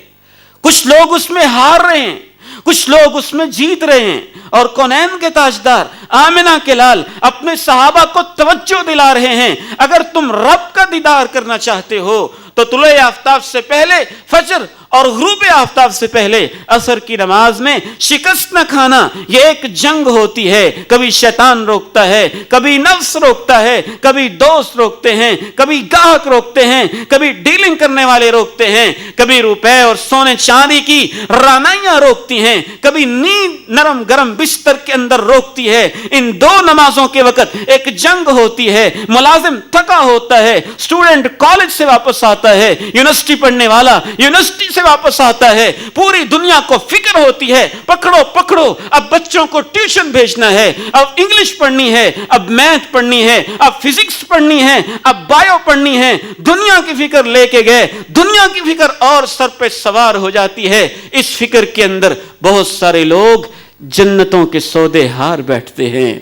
کچھ لوگ اس میں ہار رہے ہیں، کچھ لوگ اس میں جیت رہے ہیں، اور کونین کے تاجدار آمنہ کے لال اپنے صحابہ کو توجہ دلا رہے ہیں اگر تم رب کا دیدار کرنا چاہتے ہو تو طلوع آفتاب سے پہلے فجر اور غروب آفتاب سے پہلے عصر کی نماز میں شکست نہ کھانا۔ یہ ایک جنگ ہوتی ہے، کبھی شیطان روکتا ہے، کبھی نفس روکتا ہے، کبھی دوست روکتے ہیں، کبھی گاہک روکتے ہیں، کبھی ڈیلنگ کرنے والے روکتے ہیں، کبھی روپے اور سونے چاندی کی رانائیاں روکتی ہیں، کبھی نیند نرم گرم بستر کے اندر روکتی ہے۔ ان 2 نمازوں کے وقت ایک جنگ ہوتی ہے، ملازم تھکا ہوتا ہے، اسٹوڈنٹ کالج سے واپس آتا ہے، یونیورسٹی پڑھنے والا یونیورسٹی سے سے واپس آتا ہے پوری دنیا کو فکر ہوتی ہے، پکڑو پکڑو اب بچوں کو ٹیوشن بھیجنا ہے، اب انگلش پڑھنی ہے، اب میتھ پڑھنی ہے، اب فزکس پڑھنی ہے، اب بایو پڑھنی ہے، دنیا کی فکر لے کے گئے، دنیا کی فکر اور سر پہ سوار ہو جاتی ہے۔ اس فکر کے اندر بہت سارے لوگ جنتوں کے سودے ہار بیٹھتے ہیں۔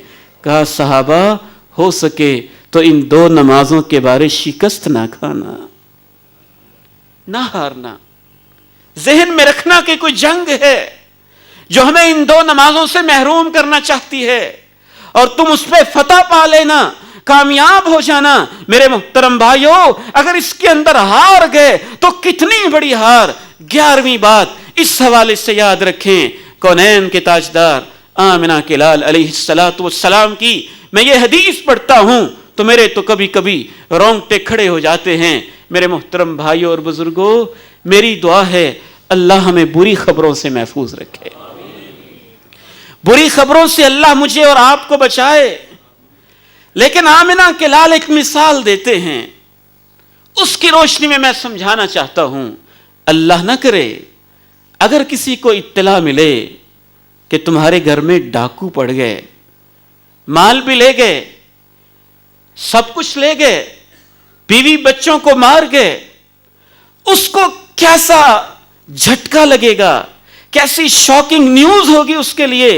کہا صحابہ ہو سکے تو ان 2 نمازوں کے بارے شکست نہ کھانا، نہ ہارنا، ذہن میں رکھنا کہ کوئی جنگ ہے جو ہمیں ان 2 نمازوں سے محروم کرنا چاہتی ہے، اور تم اس پہ فتح پا لینا، کامیاب ہو جانا۔ میرے محترم بھائیو، اگر اس کے اندر ہار گئے تو کتنی بڑی ہار۔ 11ویں بات اس حوالے سے یاد رکھیں، کونین کے تاجدار آمنہ کے لال علیہ السلام کی میں یہ حدیث پڑھتا ہوں تو میرے تو کبھی کبھی رونگٹے کھڑے ہو جاتے ہیں۔ میرے محترم بھائیوں اور بزرگوں، میری دعا ہے اللہ ہمیں بری خبروں سے محفوظ رکھے، بری خبروں سے اللہ مجھے اور آپ کو بچائے۔ لیکن آمنہ کے لال ایک مثال دیتے ہیں، اس کی روشنی میں سمجھانا چاہتا ہوں۔ اللہ نہ کرے اگر کسی کو اطلاع ملے کہ تمہارے گھر میں ڈاکو پڑ گئے، مال بھی لے گئے، سب کچھ لے گئے، بیوی بچوں کو مار گئے، اس کو کیسا جھٹکا لگے گا، کیسی شاکنگ نیوز ہوگی اس کے لیے،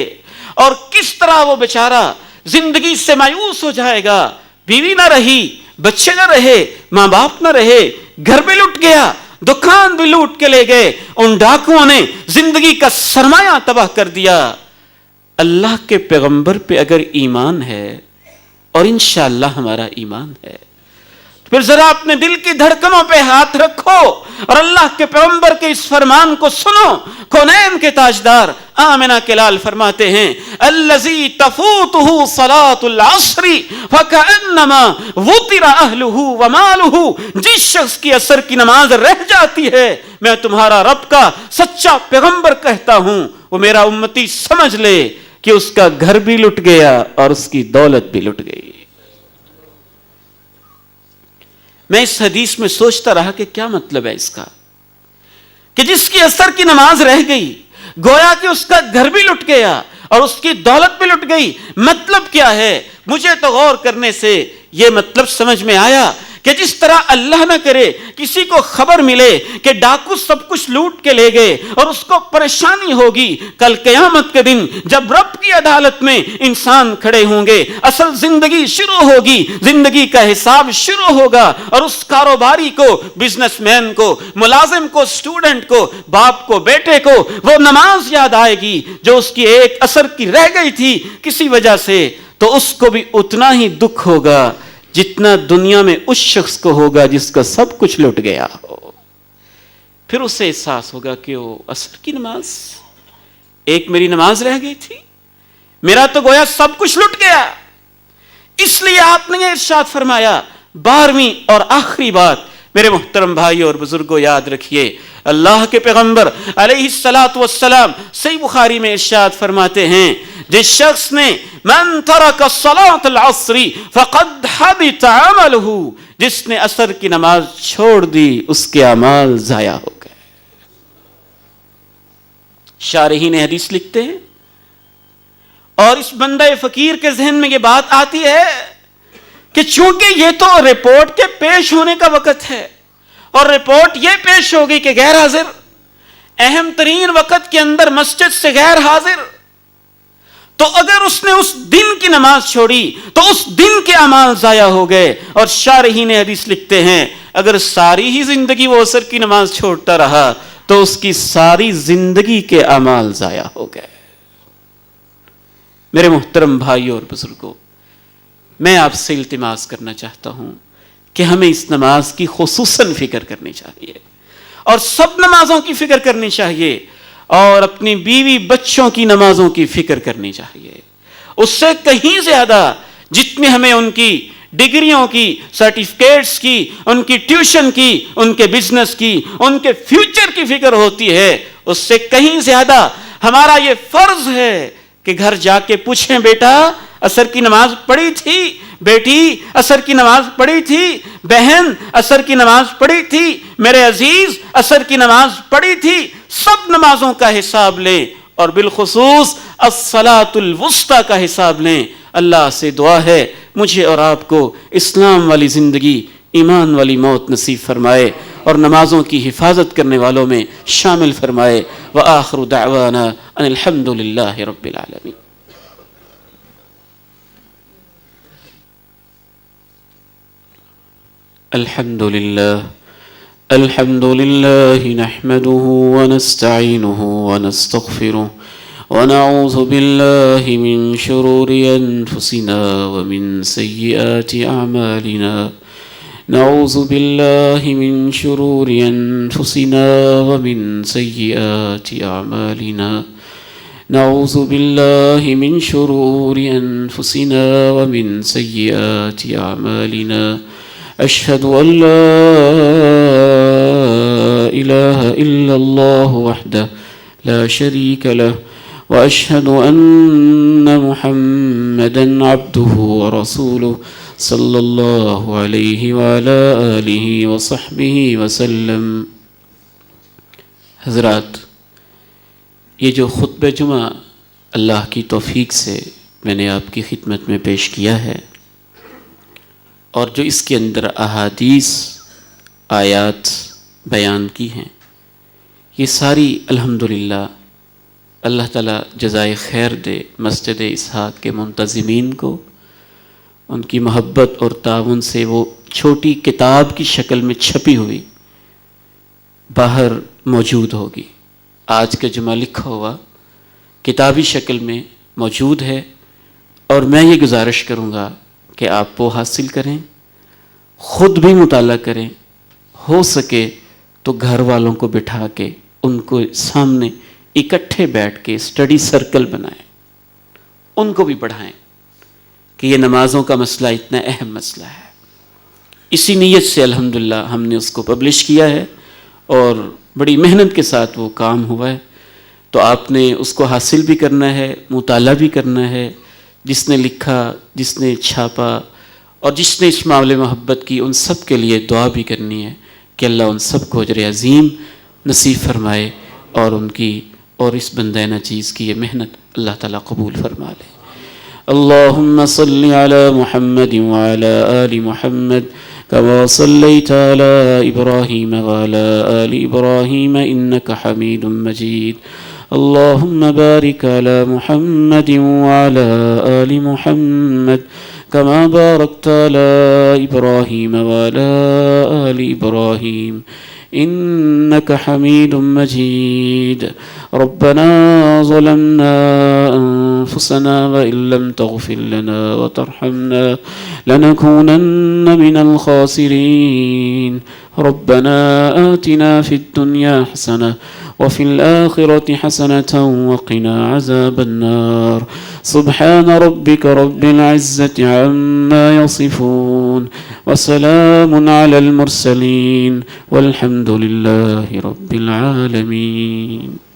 اور کس طرح وہ بیچارہ زندگی سے مایوس ہو جائے گا۔ بیوی نہ رہی، بچے نہ رہے، ماں باپ نہ رہے، گھر بھی لٹ گیا، دکان بھی لوٹ کے لے گئے، ان ڈاکوؤں نے زندگی کا سرمایہ تباہ کر دیا۔ اللہ کے پیغمبر پہ اگر ایمان ہے، اور انشاءاللہ ہمارا ایمان ہے، پھر ذرا اپنے دل کی دھڑکنوں پہ ہاتھ رکھو اور اللہ کے پیغمبر کے اس فرمان کو سنو۔ کونین کے تاجدار آمنہ کے لال فرماتے ہیں، الذی تفوتہ صلاۃ العصر فکأنما وطر اہلہ ومالہ، جس شخص کی عصر کی نماز رہ جاتی ہے، میں تمہارا رب کا سچا پیغمبر کہتا ہوں، وہ میرا امتی سمجھ لے کہ اس کا گھر بھی لٹ گیا اور اس کی دولت بھی لٹ گئی۔ میں اس حدیث میں سوچتا رہا کہ کیا مطلب ہے اس کا، کہ جس کی عصر کی نماز رہ گئی، گویا کہ اس کا گھر بھی لٹ گیا اور اس کی دولت بھی لٹ گئی۔ مطلب کیا ہے؟ مجھے تو غور کرنے سے یہ مطلب سمجھ میں آیا کہ جس طرح اللہ نہ کرے کسی کو خبر ملے کہ ڈاکو سب کچھ لوٹ کے لے گئے اور اس کو پریشانی ہوگی، کل قیامت کے دن جب رب کی عدالت میں انسان کھڑے ہوں گے، اصل زندگی شروع ہوگی، زندگی کا حساب شروع ہوگا، اور اس کاروباری کو، بزنس مین کو، ملازم کو، اسٹوڈنٹ کو، باپ کو، بیٹے کو وہ نماز یاد آئے گی جو اس کی ایک عصر کی رہ گئی تھی کسی وجہ سے، تو اس کو بھی اتنا ہی دکھ ہوگا جتنا دنیا میں اس شخص کو ہوگا جس کا سب کچھ لٹ گیا ہو۔ پھر اسے احساس ہوگا کہ وہ عصر کی نماز، ایک میری نماز رہ گئی تھی، میرا تو گویا سب کچھ لٹ گیا۔ اس لیے آپ نے یہ ارشاد فرمایا۔ 12ویں اور آخری بات میرے محترم بھائی اور بزرگوں یاد رکھیے، اللہ کے پیغمبر علیہ السلام صحیح بخاری میں ارشاد فرماتے ہیں، جس شخص نے من ترک صلاۃ العصر فقد حبط عملہ، جس نے عصر کی نماز چھوڑ دی اس کے اعمال ضائع ہو گئے۔ شارحین حدیث لکھتے ہیں، اور اس بندہ فقیر کے ذہن میں یہ بات آتی ہے کہ چونکہ یہ تو رپورٹ کے پیش ہونے کا وقت ہے، اور رپورٹ یہ پیش ہوگی کہ غیر حاضر، اہم ترین وقت کے اندر مسجد سے غیر حاضر، تو اگر اس نے اس دن کی نماز چھوڑی تو اس دن کے اعمال ضائع ہو گئے۔ اور شارحین حدیث لکھتے ہیں، اگر ساری ہی زندگی وہ عصر کی نماز چھوڑتا رہا تو اس کی ساری زندگی کے اعمال ضائع ہو گئے۔ میرے محترم بھائیوں اور بزرگوں، میں آپ سے التماس کرنا چاہتا ہوں کہ ہمیں اس نماز کی خصوصاً فکر کرنی چاہیے، اور سب نمازوں کی فکر کرنی چاہیے، اور اپنی بیوی بچوں کی نمازوں کی فکر کرنی چاہیے۔ اس سے کہیں زیادہ جتنی ہمیں ان کی ڈگریوں کی، سرٹیفکیٹس کی، ان کی ٹیوشن کی، ان کے بزنس کی، ان کے فیوچر کی فکر ہوتی ہے، اس سے کہیں زیادہ ہمارا یہ فرض ہے کہ گھر جا کے پوچھیں، بیٹا عصر کی نماز پڑھی تھی، بیٹی عصر کی نماز پڑھی تھی، بہن عصر کی نماز پڑھی تھی، میرے عزیز عصر کی نماز پڑھی تھی. سب نمازوں کا حساب لیں اور بالخصوص الصلاۃ الوسطیٰ کا حساب لیں. اللہ سے دعا ہے مجھے اور آپ کو اسلام والی زندگی، ایمان والی موت نصیب فرمائے اور نمازوں کی حفاظت کرنے والوں میں شامل فرمائے. وآخر دعوانا ان الحمد للہ رب العالمین. الحمد لله نحمده ونستعينه ونستغفره ونعوذ بالله من شرور أنفسنا ومن سيئات أعمالنا. نعوذ بالله من شرور أنفسنا ومن سيئات أعمالنا. نعوذ بالله من شرور أنفسنا ومن سيئات أعمالنا. أشهد أن لا إله إلا الله وحده لا شريك له وأشهد أن محمدًا عبده ورسوله صلى الله عليه وعلى آله وصحبه وسلم. حضرات، یہ جو خطبہ جمعہ اللہ کی توفیق سے میں نے آپ کی خدمت میں پیش کیا ہے اور جو اس کے اندر احادیث آیات بیان کی ہیں، یہ ساری الحمدللہ اللہ تعالیٰ جزائے خیر دے مسجد اسحاق کے منتظمین کو. ان کی محبت اور تعاون سے وہ چھوٹی کتاب کی شکل میں چھپی ہوئی باہر موجود ہوگی. آج کا جمعہ لکھا ہوا کتابی شکل میں موجود ہے اور میں یہ گزارش کروں گا کہ آپ وہ حاصل کریں، خود بھی مطالعہ کریں، ہو سکے تو گھر والوں کو بٹھا کے ان کو سامنے اکٹھے بیٹھ کے اسٹڈی سرکل بنائیں، ان کو بھی پڑھائیں کہ یہ نمازوں کا مسئلہ اتنا اہم مسئلہ ہے. اسی نیت سے الحمدللہ ہم نے اس کو پبلش کیا ہے اور بڑی محنت کے ساتھ وہ کام ہوا ہے. تو آپ نے اس کو حاصل بھی کرنا ہے، مطالعہ بھی کرنا ہے. جس نے لکھا، جس نے چھاپا اور جس نے اس معاملے محبت کی، ان سب کے لیے دعا بھی کرنی ہے کہ اللہ ان سب کو اجر عظیم نصیب فرمائے اور ان کی اور اس بندہ نچیز کی یہ محنت اللہ تعالیٰ قبول فرما لے. اللہم صل علی محمد وعلی آل محمد كما صليت على إبراهيم وعلى آل إبراهيم إنك حميد مجيد. اللهم بارك على محمد وعلى آل محمد كما باركت على إبراهيم وعلى آل إبراهيم إنك حميد مجيد. ربنا ظلمنا أنفسنا وإن لم تغفر لنا وترحمنا لنكونن من الخاسرين. ربنا آتنا في الدنيا حسنة وفي الآخرة حسنة وقنا عذاب النار. سبحان ربك رب العزة عما يصفون وسلام على المرسلين والحمد لله رب العالمين.